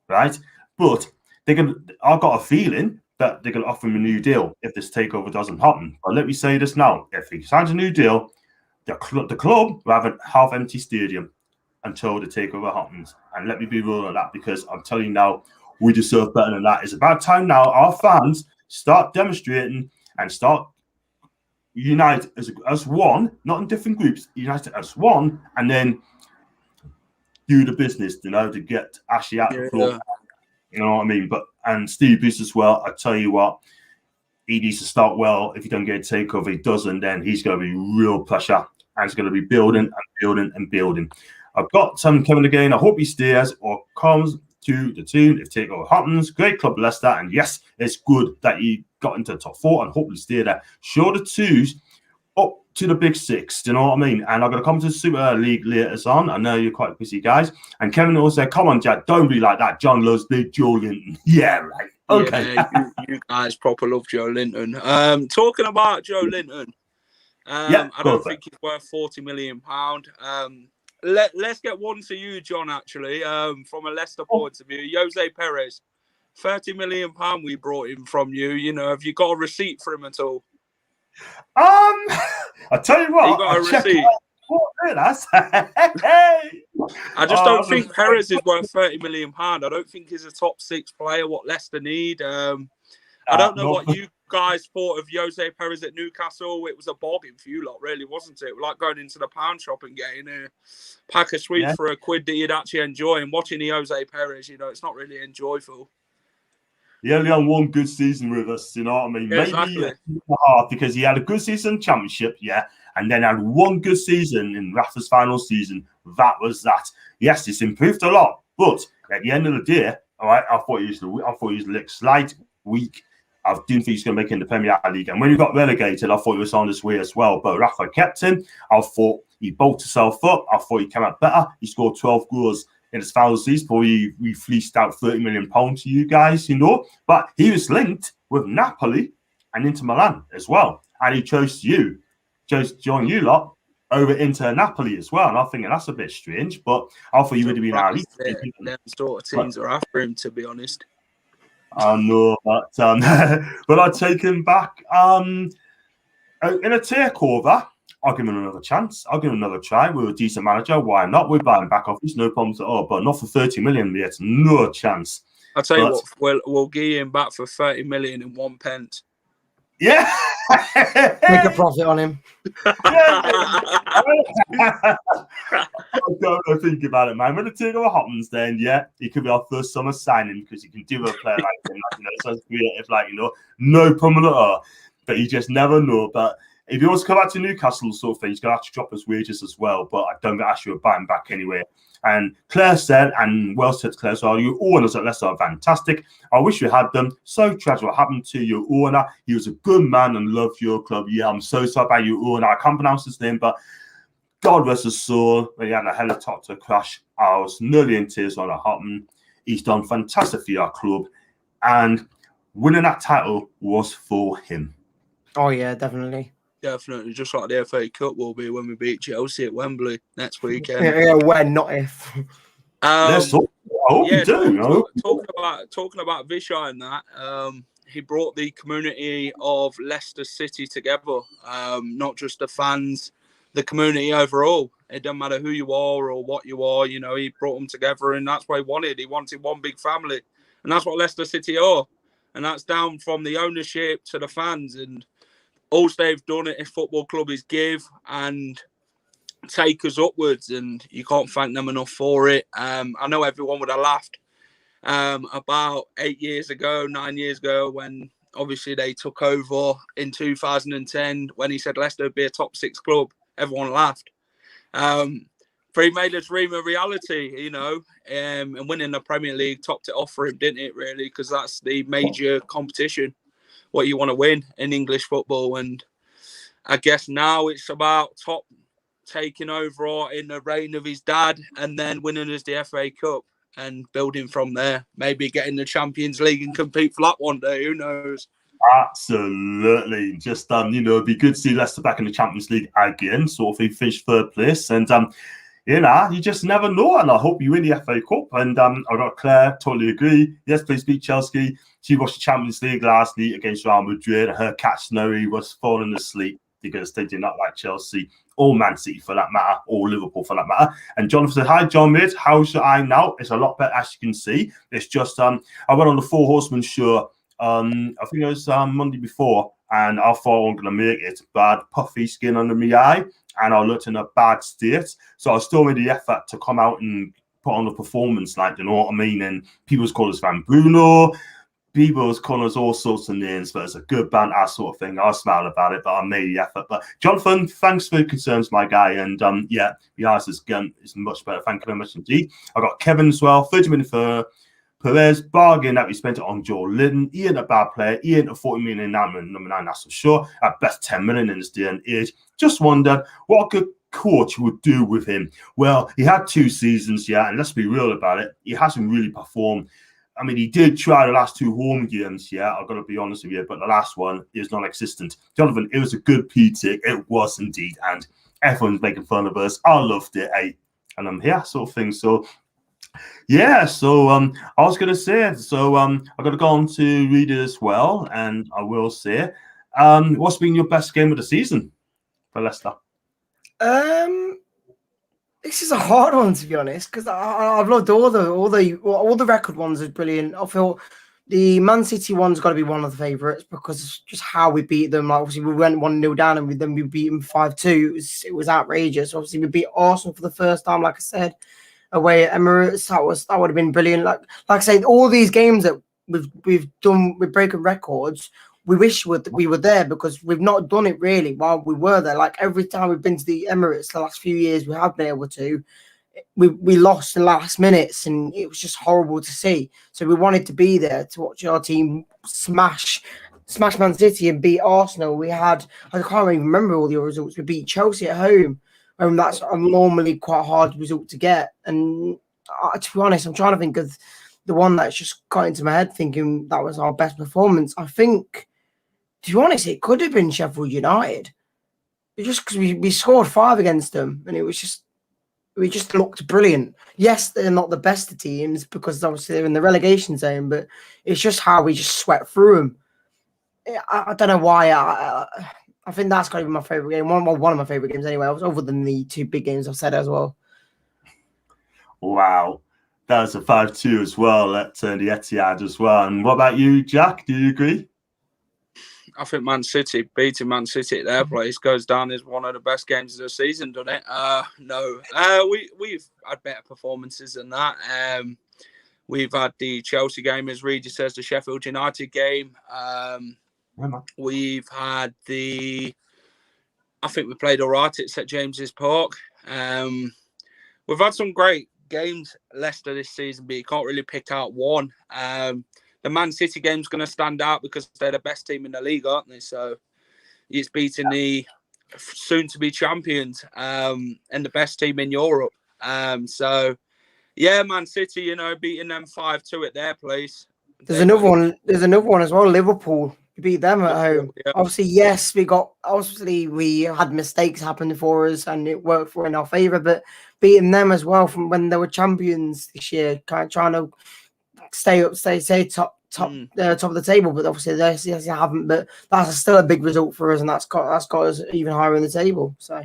right? But I've got a feeling that they're going to offer him a new deal if this takeover doesn't happen. But let me say this now: if he signs a new deal, the club will have a half-empty stadium until the takeover happens. And let me be real on that, because I'm telling you now, we deserve better than that. It's about time now our fans start demonstrating and start unite as one, not in different groups, united as one, and then do the business, to get Ashley out of the club. You know what I mean? And Steve Bruce as well, I tell you what, he needs to start well. If he don't get a takeover, he doesn't, then he's going to be real pressure. And it's going to be building and building and building. I've got Kevin again. I hope he stays or comes to the team if takeover happens. Great club, Leicester. And yes, it's good that he got into the top 4 and hopefully stay there. Show the 2s up to the big 6. Do you know what I mean? And I'm going to come to the Super League later on. I know you're quite busy, guys. And Kevin also said, come on, Jack, don't be like that. John loves the Joe Linton. Yeah, right. Okay. Yeah, you guys proper love Joe Linton. Talking about Joe Linton, I don't think he's worth £40 million. Let's get one to you, John, actually, from a Leicester point of view. Jose Perez, £30 million we brought him from you. Have you got a receipt for him at all? I tell you what, you got a receipt. I just don't think Perez is worth £30 million. I don't think he's a top 6 player, what Leicester need. I don't know what you guys thought of Jose Perez at Newcastle. It was a bargain for you lot, really, wasn't it? Like going into the pound shop and getting a pack of sweets for a quid that you'd actually enjoy, and watching the Jose Perez, it's not really enjoyable. He only had one good season with us, you know what I mean? Exactly. Maybe half, because he had a good season championship, and then had one good season in Rafa's final season. That was that. Yes, it's improved a lot, but at the end of the day, all right, I thought he was like slight, weak. I didn't think he was going to make it in the Premier League. And when he got relegated, I thought he was on his way as well. But Rafa kept him. I thought he bulked himself up. I thought he came out better. He scored 12 goals in his final season before we fleeced out £30 million to you guys, But he was linked with Napoli and Inter Milan as well. And he chose to join you lot over Inter Napoli as well. And I'm thinking that's a bit strange, but I thought he would have been our league. Them sort of teams are after him, to be honest. I know, but but I'd take him back in a takeover. I'll give him another chance. I'll give him another try. We're a decent manager. Why not? We're buying back office, no problems at all. But not for 30 million yet. No chance. I'll tell you what, we'll give him back for 30 million and 1 pence. Yeah. Make a profit on him. I don't think about it, man. When the takeover happens, then he could be our first summer signing because he can do a player like him, so creative, no problem at all. But you just never know. But if he wants to come back to Newcastle sort of thing, he's going to have to drop his wages as well. But I don't get actually buy him back anyway. And Claire said, and well said Claire, so your owners at Leicester are fantastic. I wish we had them. So tragic what happened to your owner. He was a good man and loved your club. Yeah, I'm so sorry about your owner. I can't pronounce his name, but God rest his soul. When he had a helicopter crash, I was nearly in tears when it happened. He's done fantastic for your club. And winning that title was for him. Oh, yeah, definitely. Definitely, just like the FA Cup will be when we beat Chelsea at Wembley next weekend. Yeah, when, not if. Let's talk. I hope you do. Talking about Vishay and that, he brought the community of Leicester City together. Not just the fans, the community overall. It doesn't matter who you are or what you are. He brought them together, and that's what he wanted. He wanted one big family, and that's what Leicester City are. And that's down from the ownership to the fans. And all they've done at a football club is give and take us upwards, and you can't thank them enough for it. I know everyone would have laughed about 9 years ago, when obviously they took over in 2010, when he said Leicester would be a top 6 club. Everyone laughed. But he made his dream a reality, and winning the Premier League topped it off for him, didn't it, really? Because that's the major competition, what you want to win in English football. And I guess now it's about Top taking over in the reign of his dad and then winning us the FA Cup and building from there. Maybe getting the Champions League and compete for that one day. Who knows? Absolutely. Just, it'd be good to see Leicester back in the Champions League again, sort of he finished third place. And, you just never know. And I hope you win the FA Cup. And I got Claire, totally agree. Yes, please beat Chelsea. She watched the Champions League last night against Real Madrid. Her cat Snowy was falling asleep because they did not like Chelsea or Man City for that matter, or Liverpool for that matter. And Jonathan said, hi, John Mid, how's your eye now? It's a lot better, as you can see. It's just, I went on the Four Horsemen show, I think it was Monday before, and I thought I wasn't going to make it, but I had puffy skin under my eye, and I looked in a bad state. So I still made the effort to come out and put on a performance, you know what I mean? And people's called us Van Bruno, people's calling us all sorts of names, but it's a good band, that sort of thing. I smiled about it, but I made the effort. But Jonathan, thanks for your concerns, my guy. And the eyes is much better. Thank you very much indeed. I got Kevin as well, 30 minutes for Perez, bargain that we spent it on Joe Linton. He ain't a bad player. He ain't a 40 million number 9, that's for sure. At best 10 million in this day and age. Just wondered what a good coach would do with him. Well, he had 2 seasons, and let's be real about it. He hasn't really performed. I mean, he did try the last 2 home games, I've got to be honest with you, but the last one is non-existent. Jonathan, it was a good PT. It was indeed, and everyone's making fun of us. I loved it, and I'm here, sort of thing. So, I was going to say, I've got to go on to read it as well, and I will say, what's been your best game of the season for Leicester? This is a hard one, to be honest, because I've loved all the record ones are brilliant. I feel The Man City one's got to be one of the favourites because it's just how we beat them. Like, obviously, we went 1-0 down and then we beat them 5-2. It was outrageous. Obviously, we beat Arsenal for the first time, like I said, away at Emirates. That would have been brilliant. Like I said, all these games that we've done with breaking records, we wish we were there because we've not done it really while we were there. Like every time we've been to the Emirates the last few years, we have been able to. We lost in the last minutes and it was just horrible to see. So we wanted to be there to watch our team smash Man City and beat Arsenal. I can't even remember all the results. We beat Chelsea at home. That's a normally quite hard result to get. And to be honest, I'm trying to think of the one that's just got into my head thinking that was our best performance. I think, to be honest, it could have been Sheffield United. Just because we scored 5 against them and we just looked brilliant. Yes, they're not the best of teams because obviously they're in the relegation zone, but it's just how we just sweat through them. I don't know why. I think that's got to be my favourite game. One of my favourite games anyway, other than the 2 big games I've said as well. Wow. That was a 5-2 as well at the Etihad as well. And what about you, Jack? Do you agree? I think Man City, beating Man City at their place, goes down as one of the best games of the season, doesn't it? No. We've had better performances than that. We've had the Chelsea game, as Regis says, the Sheffield United game. We've had I think we played all right at St James's Park. We've had some great games, Leicester, this season, but you can't really pick out one. The Man City game's going to stand out because they're the best team in the league, aren't they? So it's beating the soon-to-be champions and the best team in Europe. So, yeah, Man City, beating them 5-2 at their place. There's another one as well, Liverpool. We beat them at home. Yeah. Obviously, yes, we had mistakes happen for us and it worked in our favour, but beating them as well from when they were champions this year, kind of trying to stay top of the table, but obviously they haven't. But that's still a big result for us, and that's got us even higher in the table. So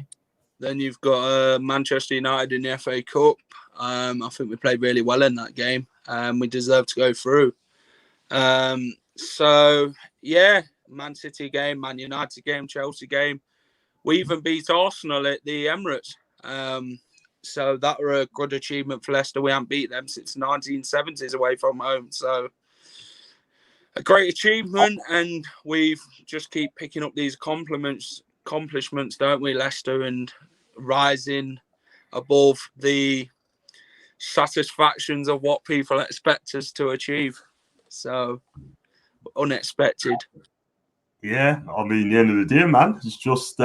then you've got Manchester United in the FA Cup. I think we played really well in that game. We deserve to go through. So yeah, Man City game, Man United game, Chelsea game. We even beat Arsenal at the Emirates. So that were a good achievement for Leicester. We haven't beat them since 1970s away from home. So a great achievement, and we've just keep picking up these accomplishments, don't we, Leicester, and rising above the satisfactions of what people expect us to achieve. So unexpected. Yeah, I mean, the end of the day, man, it's just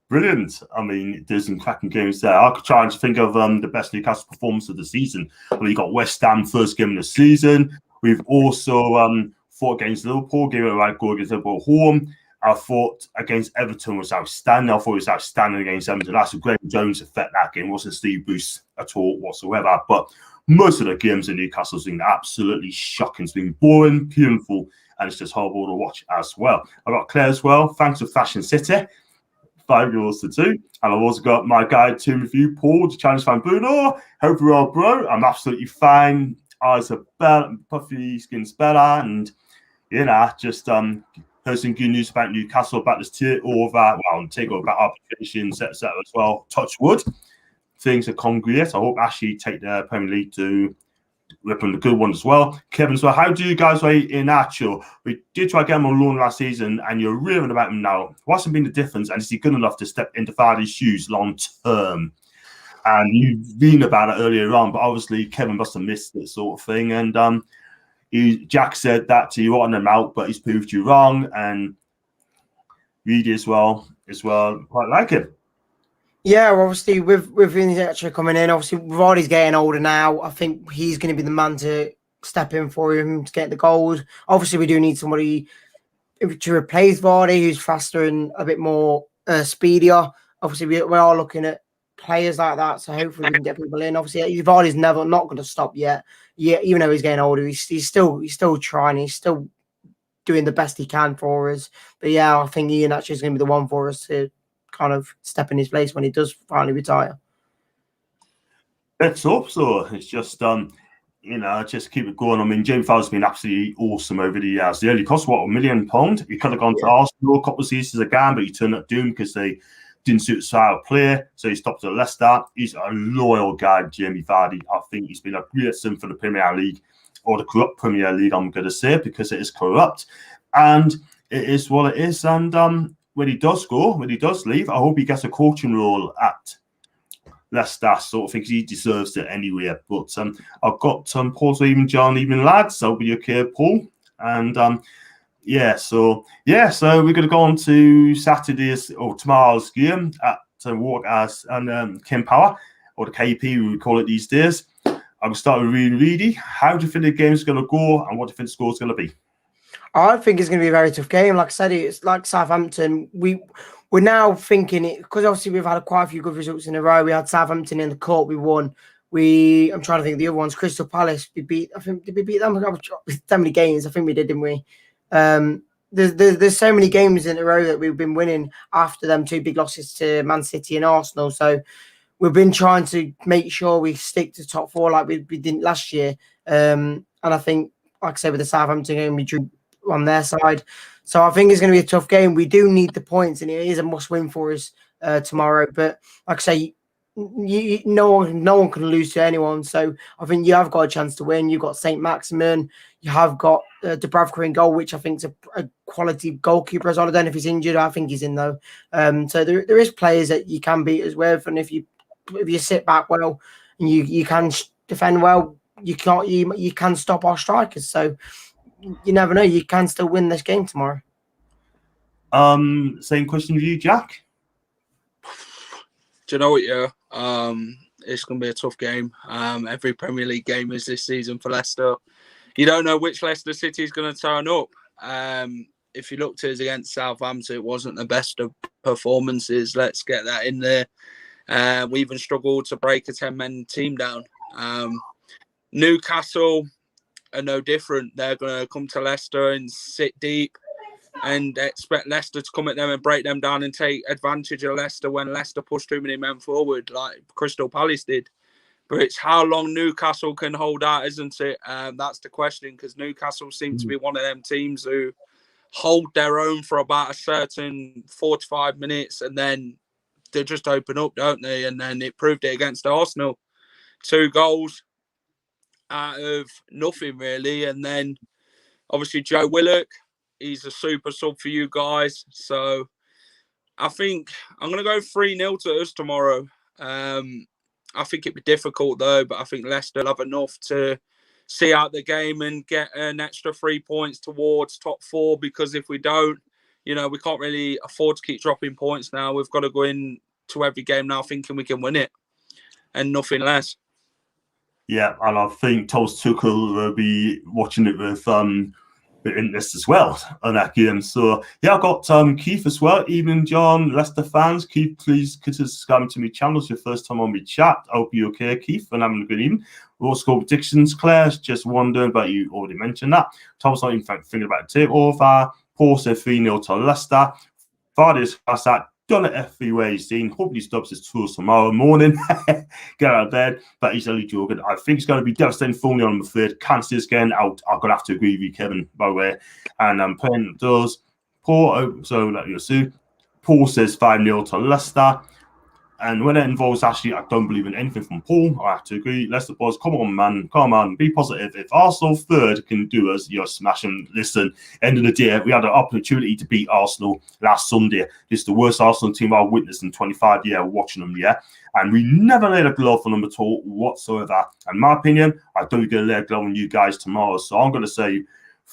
brilliant. I mean, there's some cracking games there. I could try and think of the best Newcastle performance of the season. We got West Ham first game of the season. We've also fought against Liverpool, gave it a right goal against Liverpool home. I thought against Everton was outstanding. I thought it was outstanding against Everton. That's a Graham Jones effect that game. It wasn't Steve Bruce at all whatsoever. But most of the games in Newcastle's been absolutely shocking. It's been boring, painful, and it's just horrible to watch as well. I've got Claire as well. Thanks for Fashion City. 5-2. And I've also got my guy, team review, Paul, the Chinese fan Bruno. Hope you're all, bro. I'm absolutely fine. Eyes are better, puffy, skin's better, and just heard some good news about Newcastle, about this takeover about applications, etc. as well. Touch wood. Things are congruent. I hope Ashley take the Premier League to rip on the good one as well. Kevin, so how do you guys rate Iheanacho? We did try to get him on loan last season, and you're raving about him now. What's been the difference, and is he good enough to step into Vardy's shoes long term? And you've been about it earlier on, but obviously Kevin must have missed this sort of thing. And Jack said that to you on him out, but he's proved you wrong. And Reedy as well, quite like him. Yeah, obviously with Iheanacho coming in, obviously Vardy's getting older now. I think he's going to be the man to step in for him to get the goals. Obviously, we do need somebody to replace Vardy who's faster and a bit more speedier. Obviously, we are looking at players like that, so hopefully we can get people in. Obviously, Vardy's not going to stop yet. Yeah, even though he's getting older, he's still trying. He's still doing the best he can for us. But yeah, I think Iheanacho is going to be the one for us to kind of step in his place when he does finally retire. Let's hope so. It's just just keep it going. I mean, James Fowler's been absolutely awesome over the years. They only cost, what, £1 million? He could have gone to Arsenal a couple of seasons again, but he turned up doomed because they didn't suit his style of play. So he stopped at Leicester. He's a loyal guy, Jamie Vardy. I think he's been a great sim for the Premier League, or the corrupt Premier League, I'm going to say, because it is corrupt. And it is what it is. And when he does leave, I hope he gets a coaching role at Leicester, sort of thing, because he deserves it anyway. But I've got Paul, so even John, even lads. I'll be okay, Paul. And so we're going to go on to Saturday's or tomorrow's game at Walkers and Kim Power, or the KP, we would call it these days. I'm going to start with Reedy. How do you think the game's going to go, and what do you think the score's going to be? I think it's going to be a very tough game. Like I said, it's like Southampton. We're now thinking it, because obviously we've had quite a few good results in a row. We had Southampton in the cup, we won. I'm trying to think of the other ones. Crystal Palace, did we beat them? So many games, I think we did, didn't we? There's so many games in a row that we've been winning after them 2 big losses to Man City and Arsenal. So we've been trying to make sure we stick to top 4 like we didn't last year. And I think, like I said, with the Southampton game, we drew on their side. So I think it's going to be a tough game. We do need the points, and it is a must-win for us tomorrow. But like I say, no one can lose to anyone. So I think you have got a chance to win. You've got St. Maximin. You have got Dubravka in goal, which I think is a quality goalkeeper as well. I don't know if he's injured. I think he's in, though. So there is players that you can beat us with. And if you sit back well and you can defend well, you can stop our strikers. So you never know. You can still win this game tomorrow. Same question with you, Jack. Do you know what? Yeah, it's going to be a tough game. Every Premier League game is this season for Leicester. You don't know which Leicester City is going to turn up. If you looked at us against Southampton, it wasn't the best of performances. Let's get that in there. We even struggled to break a 10-man team down. Newcastle are no different. They're going to come to Leicester and sit deep and expect Leicester to come at them and break them down and take advantage of Leicester when Leicester pushed too many men forward like Crystal Palace did. But it's how long Newcastle can hold out, isn't it? That's the question, because Newcastle seem to be one of them teams who hold their own for about a certain 45 minutes and then they just open up, don't they? And then it proved it against Arsenal. 2 goals out of nothing, really. And then, obviously, Joe Willock, he's a super sub for you guys. So, I think I'm going to go 3-0 to us tomorrow. I think it'd be difficult, though, but I think Leicester will have enough to see out the game and get an extra 3 points towards top 4, because if we don't, we can't really afford to keep dropping points now. We've got to go in to every game now thinking we can win it and nothing less. Yeah, and I think Thomas Tuchel will be watching it with interest as well on that game. So yeah, I've got Keith as well. Evening, John, Leicester fans. Keith, please consider subscribing to my channel. It's your first time on my chat. I hope you're okay, Keith, and having a good evening. Raw score predictions, Claire's just wondering, but you already mentioned that. Tom's not even thinking about a takeover. Paul said 3-0 to Leicester. Friday's past that. Done it every way he's seen. Hopefully he stops his tours tomorrow morning. Get out of bed. But he's only joking. I think it's going to be devastating for me, I'm afraid. Can't see this getting out. I'm going to have to agree with you, Kevin, by the way. And I'm playing those. Paul, so like you'll see. Paul says 5-0 to Leicester. And when it involves Ashley, I don't believe in anything from Paul. I have to agree. Leicester boys, come on, man. Come on, be positive. If Arsenal third can do us, you're smashing. Listen, end of the day, we had an opportunity to beat Arsenal last Sunday. This is the worst Arsenal team I've witnessed in 25 years watching them, yeah? And we never laid a glove on them at all whatsoever. In my opinion, I don't think we're going to lay a glove on you guys tomorrow. So I'm going to say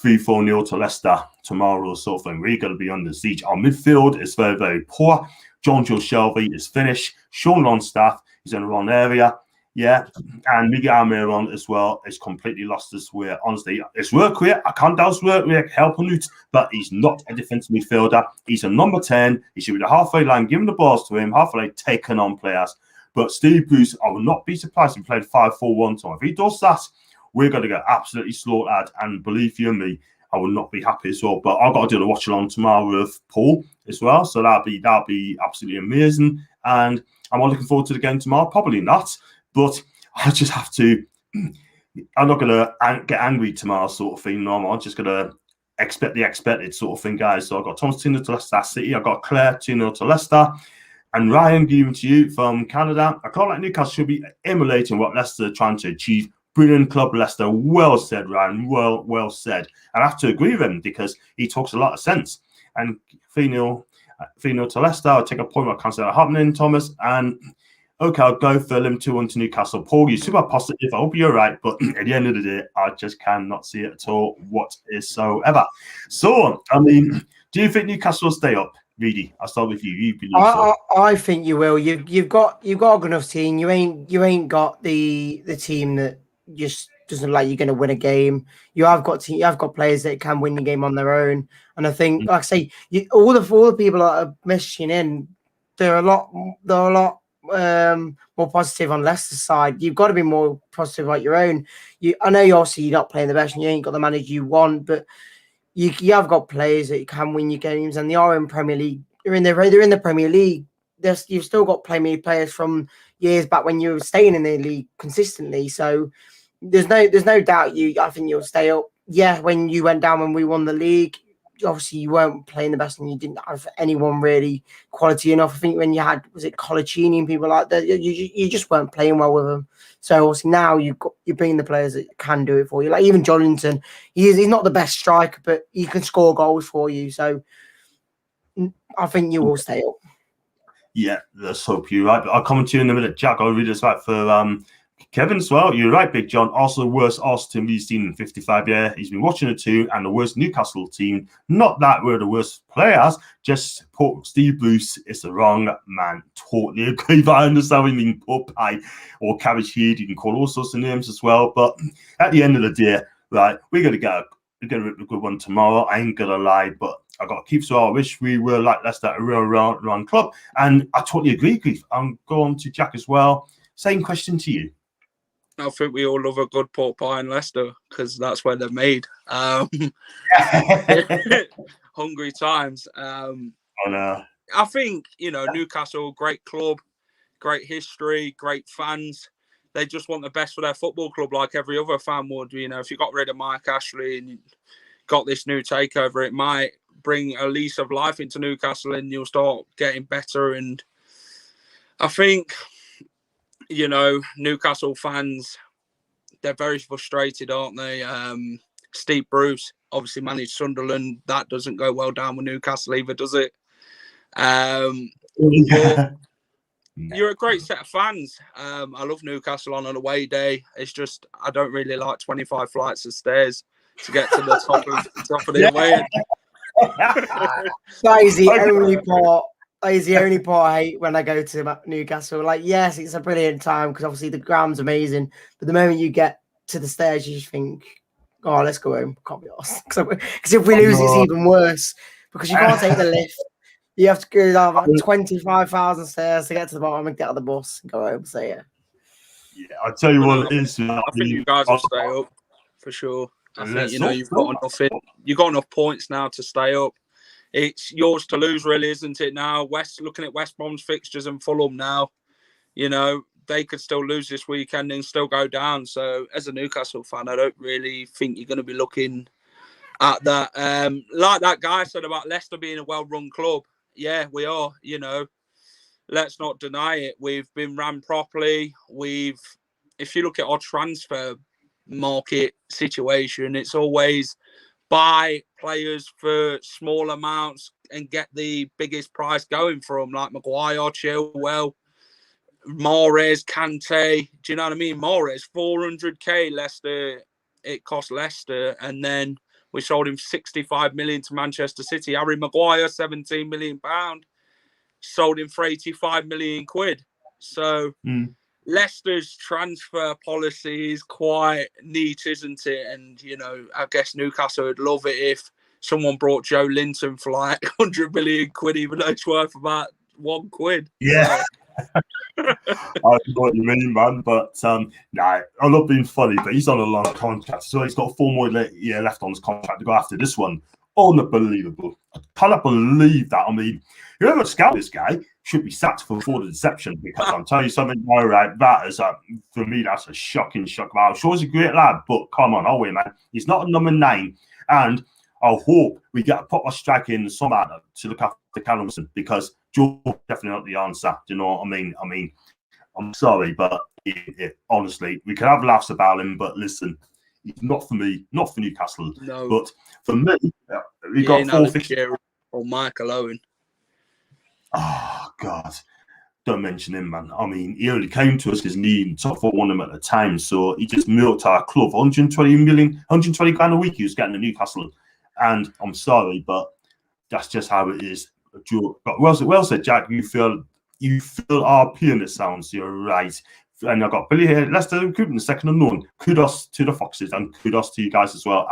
3-4-0 to Leicester tomorrow, sort of thing. We're going to be under siege. Our midfield is very, very poor. John Joe Shelby is finished. Sean Longstaff is in the wrong area. Yeah. And Miguel Almiron as well is completely lost his way. Honestly, it's work rate. I can't doubt his work rate, helping out, but he's not a defensive midfielder. He's a number 10. He should be the halfway line, giving the balls to him, halfway line, taking on players. But Steve Bruce, I will not be surprised if he played 5-4-1. So if he does that, we're going to get absolutely slaughtered. And believe you me, I will not be happy as well. But I've got to do the watch along tomorrow with Paul as well. So that'll be absolutely amazing. And I'm looking forward to the game tomorrow. Probably not, but I just have to I'm not gonna get angry tomorrow, sort of thing. No, I'm just gonna expect the expected sort of thing, guys. So I've got Thomas 2-0 to Leicester City. I've got Claire 2-0 to Leicester. And Ryan, giving to you from Canada. A club like Newcastle should be emulating what Leicester are trying to achieve. Brilliant club, Leicester. Well said, Ryan. Well said. And I have to agree with him because he talks a lot of sense. And 3-0 to Leicester. I'll take a point. I can't see that happening, Thomas. And okay, I'll go for them 2-1 to Newcastle. Paul, you're super positive. I hope you're right. But at the end of the day, I just cannot see it at all whatsoever. So, I mean, do you think Newcastle will stay up? Really, I'll start with you. You believe so? I think you will. You've got a good enough team. You ain't got the team that just doesn't like you're going to win a game. You have got players that can win the game on their own. And I think, like I say, all the people that are messaging in, they're a lot more positive on Leicester's side. You've got to be more positive like your own. I know you're not playing the best and you ain't got the manager you want, but you have got players that can win your games, and they are in Premier League. They're in the Premier League. You've still got players from years back when you were staying in the league consistently. So there's no doubt I think you'll stay up. Yeah, when you went down when we won the league, obviously you weren't playing the best and you didn't have anyone really quality enough. I think when you had, was it Colaccini and people like that, you just weren't playing well with them. So obviously now you're bringing the players that can do it for you. Like even Jolinton, he's not the best striker, but he can score goals for you. So I think you will stay up. Yeah, let's hope you're right. But I'll come to you in a minute, Jack. I'll read this out for Kevin as well. You're right, Big John. Also, the worst Arsenal team he's seen in 55 years. He's been watching the two, and the worst Newcastle team. Not that we're the worst players, just Steve Bruce is the wrong man. Totally agree. But I understand when you mean pork pie or cabbage head. You can call all sorts of names as well. But at the end of the day, right, we're gonna get a good one tomorrow. I ain't gonna lie, but I got to keep. So I wish we were like Leicester, a real round club. And I totally agree, Keith. I'm going to Jack as well. Same question to you. I think we all love a good pork pie in Leicester because that's where they're made. Hungry times. Oh, no. I think, Newcastle, great club, great history, great fans. They just want the best for their football club like every other fan would. If you got rid of Mike Ashley and you got this new takeover, it might bring a lease of life into Newcastle and you'll start getting better. And I think, Newcastle fans, they're very frustrated, aren't they? Steve Bruce obviously managed Sunderland. That doesn't go well down with Newcastle either, does it? You're a great set of fans. I love Newcastle on an away day. It's just I don't really like 25 flights of stairs to get to the top of the away end. That is the only part. That is the only part I hate when I go to Newcastle. Like, yes, it's a brilliant time because obviously the ground's amazing. But the moment you get to the stairs, you just think, "Oh, let's go home." Can't be asked because if we lose, it's even worse because you can't take the lift. You have to go down about 25,000 stairs to get to the bottom and get on the bus and go home. So yeah, I'll tell you what it is. I think you guys will stay up for sure. I think you've got enough points now to stay up. It's yours to lose, really, isn't it? Now, looking at West Brom's fixtures and Fulham now, they could still lose this weekend and still go down. So, as a Newcastle fan, I don't really think you're going to be looking at that. Like that guy said about Leicester being a well-run club. Yeah, we are. Let's not deny it. We've been ran properly. If you look at our transfer market situation, it's always buy players for small amounts and get the biggest price going for them, like Maguire, Chilwell, Mahrez, Kante. Do you know what I mean? Mahrez, 400k Leicester. It cost Leicester, and then we sold him 65 million to Manchester City. Harry Maguire, 17 million pound, sold him for 85 million quid. So Leicester's transfer policy is quite neat, isn't it? And, I guess Newcastle would love it if someone brought Joe Linton for like 100 million quid, even though it's worth about £1. Yeah. I know what you mean, man. But, I'm not being funny, but he's on a long contract. So he's got 4 more years left on his contract to go after this one. Unbelievable. I cannot believe that. I mean, whoever scouted this guy, should be sacked for the deception, because I'm telling you something now, right? That is for me, that's a shocking shock. I'm sure he's a great lad, but come on, wait, man. He's not a number 9. And I hope we get a proper striker in the summer to look after Callum Wilson, because Joe definitely not the answer. Do you know what I mean? I'm sorry, but honestly, we can have laughs about him, but listen, he's not for me, not for Newcastle. No. But for me, we got 4 fixtures. Or Michael Owen. Oh, God. Don't mention him, man. I mean, he only came to us because he needed top 4 one him at the time. So he just milked our club. 120 grand a week he was getting to Newcastle. And I'm sorry, but that's just how it is. But well said, Jack. You feel RP, it sounds. You're right. And I've got Billy here. Leicester recruiting the second unknown. Kudos to the Foxes and kudos to you guys as well.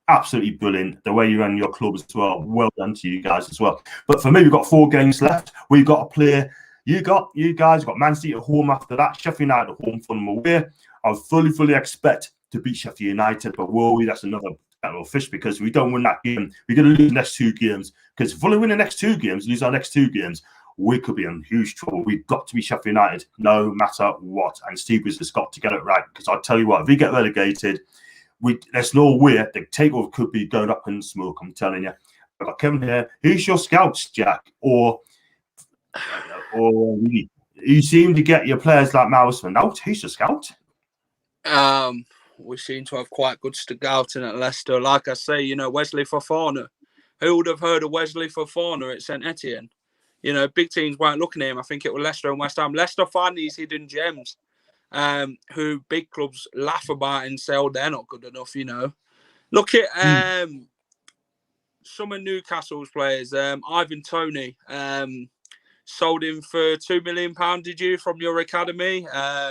Absolutely brilliant. The way you run your club as well. Well done to you guys as well. But for me, we've got 4 games left. We've got to play. You guys got Man City at home after that. Sheffield United at home, Fulham away. I fully expect to beat Sheffield United, but whoa, that's another kettle of fish, because we don't win that game, we're going to lose the next 2 games. Because if we win the next 2 games, lose our next 2 games, we could be in huge trouble. We've got to be Sheffield United, no matter what. And Steve has got to get it right, because I'll tell you what, if we get relegated, there's no way the takeover could be going up in smoke. I'm telling you. I've got Kevin here. Who's your scouts, Jack? Or you seem to get your players like Marisman out. Who's your scout? We seem to have quite good scouting at Leicester. Like I say, Wesley Fofana. Who would have heard of Wesley Fofana at St Etienne? Big teams weren't looking at him. I think it was Leicester and West Ham. Leicester find these hidden gems, who big clubs laugh about and say, oh, they're not good enough, Look at some of Newcastle's players. Ivan Toney, sold him for £2 million, did you, from your academy?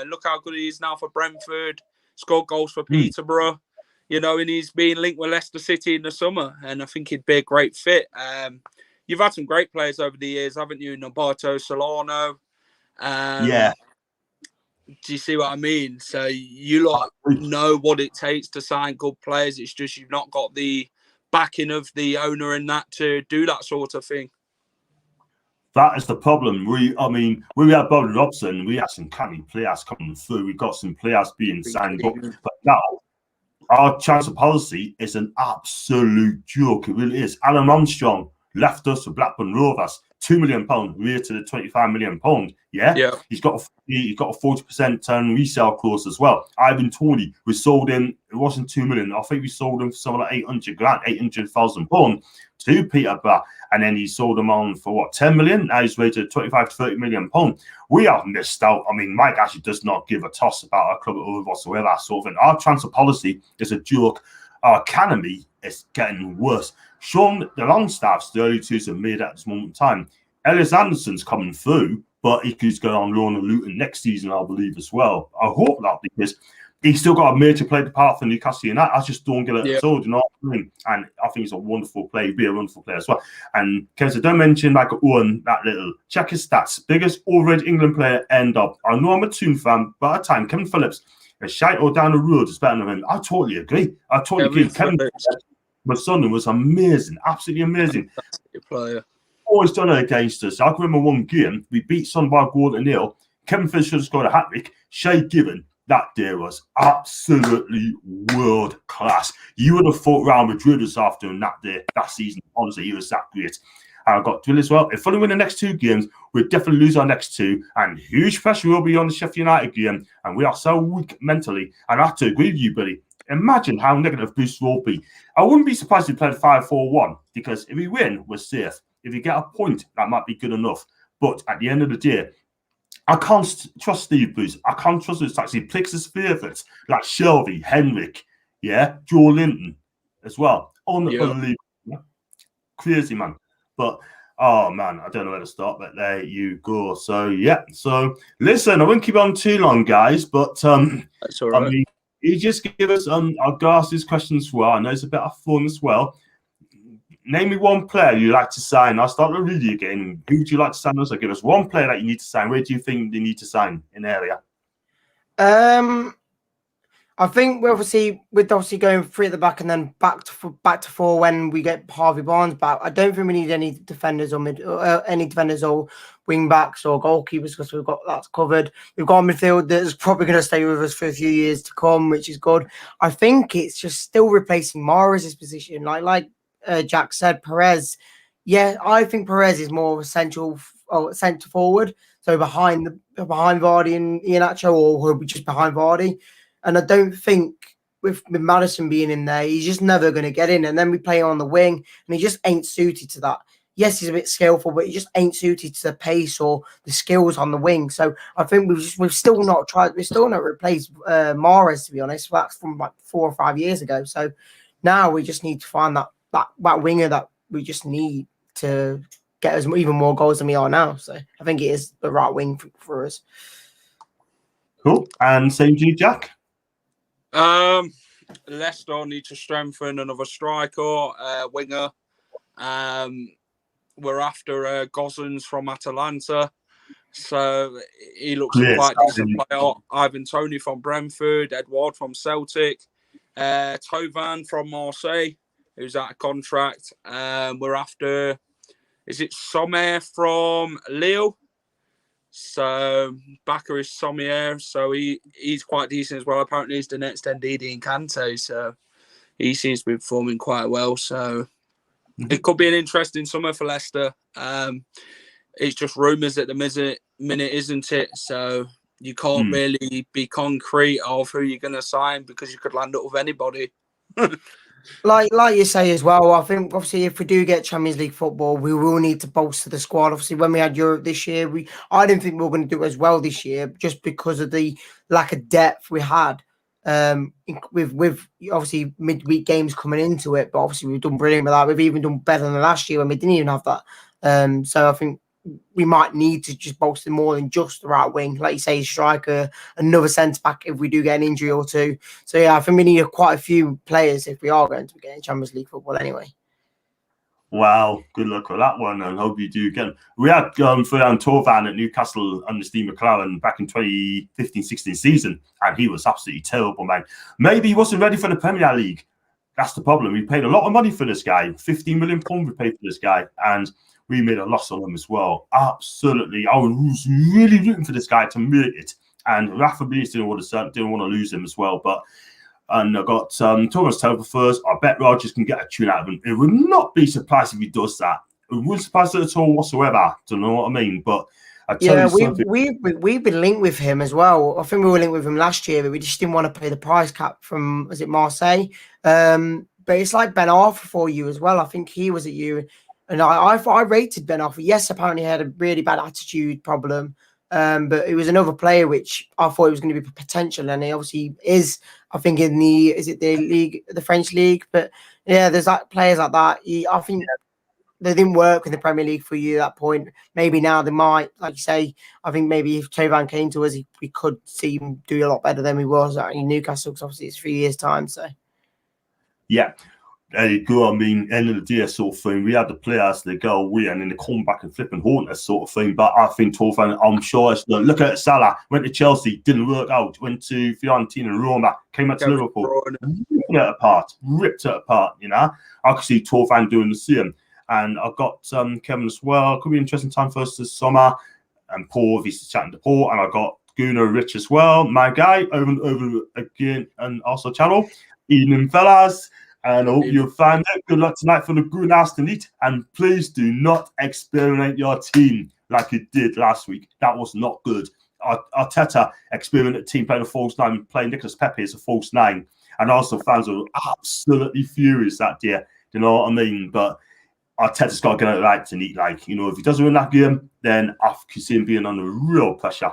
Look how good he is now for Brentford. Scored goals for Peterborough, and he's being linked with Leicester City in the summer. And I think he'd be a great fit. You've had some great players over the years, haven't you? Norberto Solano. Yeah. Do you see what I mean? So you know what it takes to sign good players. It's just you've not got the backing of the owner and that to do that sort of thing. That is the problem. We had Bobby Robson. We had some canny players coming through. We got some players being signed up. But now, our transfer policy is an absolute joke. It really is. Alan Armstrong left us for Blackburn Rovers. £2 million rated to £25 million. Yeah. He's got a 40% resale clause as well. Ivan Toney, we sold him. It wasn't $2 million. I think we sold him for something like £800,000 to Peterborough, and then he sold him on for what, $10 million? Now he's rated £25 to £30 million. We have missed out. I mean, Mike actually does not give a toss about our club or whatsoever. That sort of thing. Our transfer policy is a joke. Our academy is getting worse. Sean, the Longstaffs, the early twos have made at this moment in time. Ellis Anderson's coming through, but he could go on loan and Luton next season, I believe, as well. I hope that, because he's still got a major play to part for Newcastle United. I just don't get it at all, you know what I mean? And I think he's a wonderful player. He'd be a wonderful player as well. And Kevin, don't mention Michael Owen, that little. Check his stats. Biggest overage England player end up. I know I'm a Toon fan, but at the time, Kevin Phillips, a shite or down the road is better than him. I totally agree. Kevin Phillips, my son, was amazing. Absolutely amazing. Good player. Always done it against us. I can remember one game, we beat Sun by a goal to nil. Kevin Phillips should have scored a hat-trick. Shay Given, that day was absolutely world class. You would have thought Real Madrid this afternoon that day, that season. Honestly, he was that great. And I got to as well. If we win the next 2 games, we'll definitely lose our next 2. And huge pressure will be on the Sheffield United game. And we are so weak mentally. And I have to agree with you, Billy. Imagine how negative Bruce will be. I wouldn't be surprised if we played 5-4-1, because if we win, we're safe. If you get a point, that might be good enough. But at the end of the day, I can't trust Steve Bruce. I can't trust his tactics. He picks his favourites like Shelby, Henrik, Joe Linton as well. Unbelievable. Yeah. Crazy, man. But, oh, man, I don't know where to start, but there you go. So, yeah. So, listen, I won't keep on too long, guys, but that's all right. I mean, you just give us, I'll go ask these questions as well. I know it's a bit of fun as well. Name me one player you like to sign. I'll start with Rudy again. Who would you like to sign? Also, give us one player that you need to sign. Where do you think they need to sign in the area? I I think we're obviously going three at the back and then back to four when we get Harvey Barnes back. I don't think we need any defenders or wing backs or goalkeepers because we've got that's covered. We've got a midfield that's probably going to stay with us for a few years to come, which is good. I think it's just still replacing Mahrez's position, like Jack said, Perez. Yeah, I think Perez is more essential centre forward, so behind Vardy and Iheanacho, or he'll be just behind Vardy. And I don't think with Maddison being in there, he's just never going to get in. And then we play on the wing, and he just ain't suited to that. Yes, he's a bit skillful, but he just ain't suited to the pace or the skills on the wing. So I think we've still not replaced Mahrez, to be honest. That's from like 4 or 5 years ago. So now we just need to find that winger that we just need to get us even more goals than we are now. So I think it is the right wing for us. Cool. And same to you, Jack. Leicester need to strengthen another striker, winger. We're after Gosens from Atalanta, so he looks a quite decent player. Ivan Toney from Brentford, Edouard from Celtic, Tovan from Marseille, who's out of contract. We're after, is it Sommer from Lille? So Bakary Sommier, so he's quite decent as well. Apparently he's the next Ndidi and Kante, so he seems to be performing quite well. So it could be an interesting summer for Leicester. It's just rumours at the minute, isn't it? So you can't really be concrete of who you're going to sign because you could land up with anybody. Like you say as well, I think obviously if we do get Champions League football, we will need to bolster the squad. Obviously, when we had Europe this year, I didn't think we were going to do as well this year just because of the lack of depth we had. With obviously midweek games coming into it, but obviously we've done brilliant with that. We've even done better than last year when we didn't even have that. So I think we might need to just bolster more than just the right wing, like you say, striker, another centre back if we do get an injury or two. So yeah, I think we need quite a few players if we are going to be getting Champions League football anyway. Wow, good luck with that one, and hope you do again. We had Ferran Torvan at Newcastle under Steve McLaren back in 2015-16 season, and he was absolutely terrible, man. Maybe he wasn't ready for the Premier League. That's the problem. We paid a lot of money for this guy, £15 million we paid for this guy, and we made a loss on him as well. Absolutely. I was really rooting for this guy to make it. And Rafa Benitez didn't want to lose him as well. And I got Thomas Telfer first. I bet Rodgers can get a tune out of him. It would not be surprised if he does that. It wouldn't surprise at all whatsoever. Don't know what I mean. But I tell you something. We've been linked with him as well. I think we were linked with him last year, but we just didn't want to pay the price cap from, was it Marseille? But it's like Ben Arthur for you as well. I think he was at you. And I rated Ben Arthur. Yes, apparently he had a really bad attitude problem. But it was another player which I thought it was going to be potential, and he obviously is. I think in the French league. But yeah, there's players like that. I think they didn't work in the Premier League for you at that point. Maybe now they might, like you say. I think maybe if Tovan came to us, we could see him do a lot better than he was in Newcastle. Because obviously it's 3 years' time. So yeah. There you go. I mean, end of the day sort of thing. We had the players, they go away and then they come back and flip and haunt us sort of thing. But I think Torvan, I'm sure it's look at Salah, went to Chelsea, didn't work out, went to Fiorentina, Roma, came back to Liverpool, ripped it apart, you know. I could see Torvan doing the same. And I've got Kevin as well. Could be an interesting time for us this summer. And Paul, if he's chatting to Paul, and I got Gunnar Rich as well, my guy, over again, and also channel. Evening, fellas. And I hope you find it. Good luck tonight for the Gunners tonight. And please do not experiment your team like you did last week. That was not good. Arteta experimented team playing a false nine, playing Nicolas Pepe as a false nine. And also fans were absolutely furious that day. You know what I mean? But Arteta's got to get it right tonight. Like, you know, if he doesn't win that game, then I can see him being under real pressure.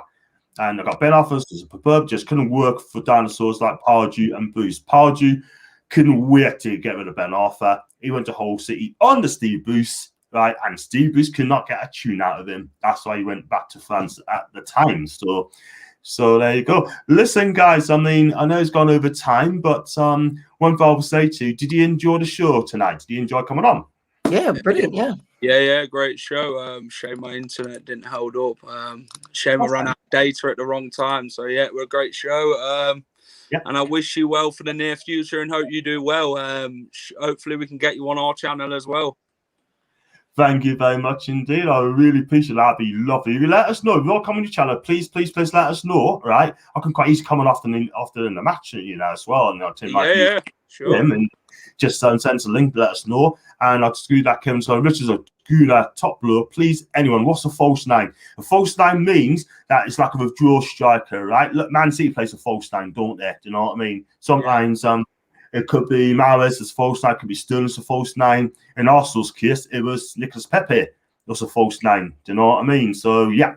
And I got Ben Arthur as a superb, just couldn't work for dinosaurs like Pardew and Boost. Pardew couldn't wait to get rid of Ben Arthur. He went to Hull City under Steve Bruce, right? And Steve Bruce could not get a tune out of him. That's why he went back to France at the time. So there you go. Listen, guys, I mean, I know it's gone over time, but one thing I will say to you, did you enjoy the show tonight? Did you enjoy coming on? Yeah, brilliant, yeah. Yeah, great show. Shame my internet didn't hold up. Shame I ran out of data at the wrong time. So yeah, we're a great show. Yeah. And I wish you well for the near future and hope you do well. Hopefully we can get you on our channel as well. Thank you very much indeed. I really appreciate that. That'd be lovely. If you let us know, if you're coming to the channel, please let us know, right? I can quite easily come on often in the match, as well. And I'll take Yeah, sure. him and just send us a link to let us know. And I'll just do that, Kevin. So Richard's a good top bloke. Please, anyone, what's a false nine? A false nine means that it's like a withdrawal striker, right? Look, Man City plays a false nine, don't they? Do you know what I mean? Sometimes it could be Mahrez as false nine, it could be Sterling as a false nine. In Arsenal's case, it was Nicolas Pepe was a false nine. Do you know what I mean? So yeah,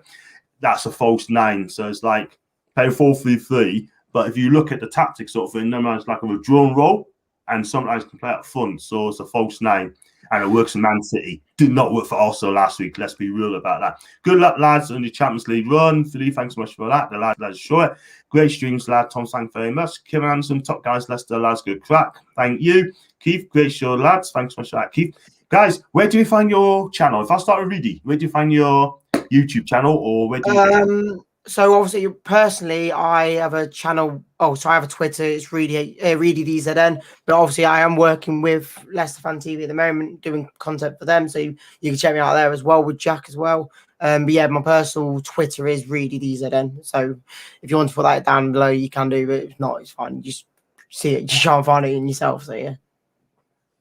that's a false nine. So it's like play 4-3-3, but if you look at the tactics sort of thing, no man's like a withdrawn role, and sometimes can play up front. So it's a false nine, and it works in Man City. Did not work for Arsenal last week. Let's be real about that. Good luck, lads, on the Champions League run. Philly, thanks so much for that. The lads show it. Great streams, lad. Tom, thanks very much. Kim Anderson, top guys, Leicester, lads, good crack. Thank you. Keith, great show, lads. Thanks so much for that, Keith. Guys, where do you find your channel? If I start with Reedy, where do you find your YouTube channel, or where do you So obviously, personally, I have a channel. Oh, so I have a Twitter. It's Reedy DZN. But obviously, I am working with Leicester Fan TV at the moment, doing content for them. So you can check me out there as well with Jack as well. But yeah, my personal Twitter is Reedy DZN. So if you want to put that down below, you can do. But if not, it's fine. You just see it. You can't find it in yourself. So yeah.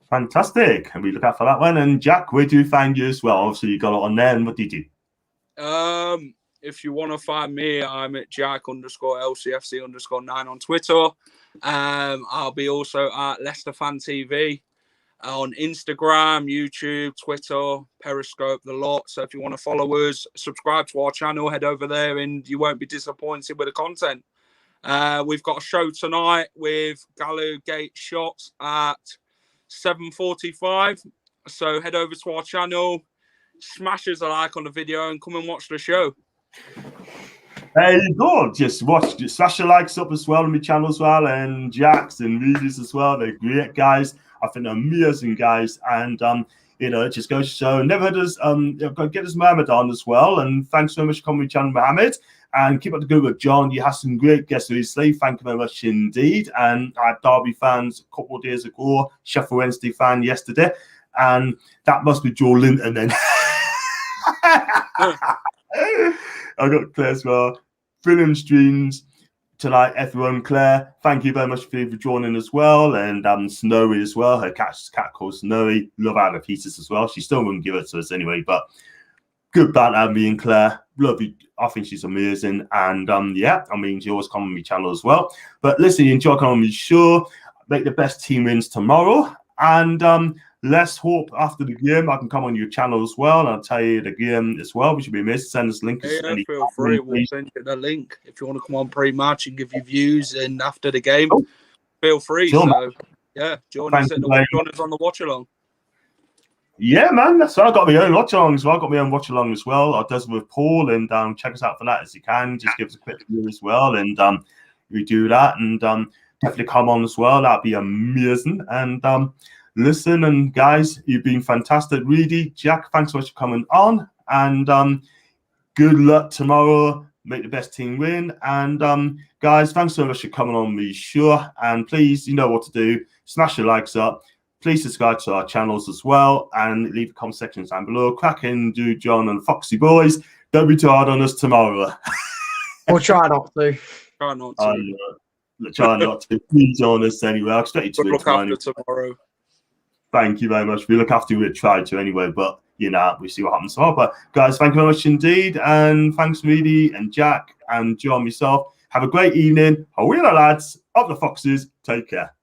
Fantastic. And we look out for that one. And Jack, where do you find you as well? Obviously, you got it on there. And what do you do? If you want to find me, I'm at Jack_LCFC_9 on Twitter. I'll be also at Leicester Fan TV on Instagram, YouTube, Twitter, Periscope, the lot. So if you want to follow us, subscribe to our channel, head over there, and you won't be disappointed with the content. We've got a show tonight with Gallowgate Shots at 7:45. So head over to our channel, smash us a like on the video, and come and watch the show. There you go. Just smash your likes up as well on my channel as well, and Jack's and Reedy's as well. They're great guys. I think they're amazing guys, and it just goes to show. Never does get us Mohammed on as well. And thanks so much for coming, John Mohammed, and keep up the good work, John. You had some great guests recently. Thank you very much indeed. And I had Derby fans a couple of days ago, Sheffield Wednesday fan yesterday, and that must be Joe Linton then. I got Claire as well. Brilliant streams tonight, everyone. Claire, thank you very much for joining as well. And Snowy as well. Her cat called Snowy. Love out of pieces as well. She still wouldn't give it to us anyway, but good banter, me and Claire. Love you. I think she's amazing. And yeah, I mean, she always come on my channel as well. But listen, you enjoy coming on my show. Make the best team wins tomorrow. And let's hope after the game I can come on your channel as well, and I'll tell you the game as well, which would be amazing. Send us links. Yeah, feel free. We'll send you the link if you want to come on pre-match and give your views. And after the game, feel free. Sure, so yeah, join us on the watch along. Yeah, man. That's I got my own watch along as well. I got my own watch along as well. I does with Paul, and check us out for that as you can. Just give us a quick view as well, and we do that, and definitely come on as well. That'd be amazing. And listen, and guys, you've been fantastic. Reedy, Jack, thanks so much for coming on, and good luck tomorrow. Make the best team win. And guys, thanks so much for coming on the show. And please, you know what to do. Smash your likes up. Please subscribe to our channels as well, and leave the comment section down below. Cracking, do John and Foxy boys. Don't be too hard on us tomorrow. We'll try not to. Try not to. Try not to. Please join us anyway. I'll expect you to look after tomorrow. Thank you very much. We look after you. We try to anyway, but we see what happens tomorrow. But guys, thank you very much indeed, and thanks Reedy and Jack and John myself. Have a great evening. Away the lads, up the Foxes. Take care.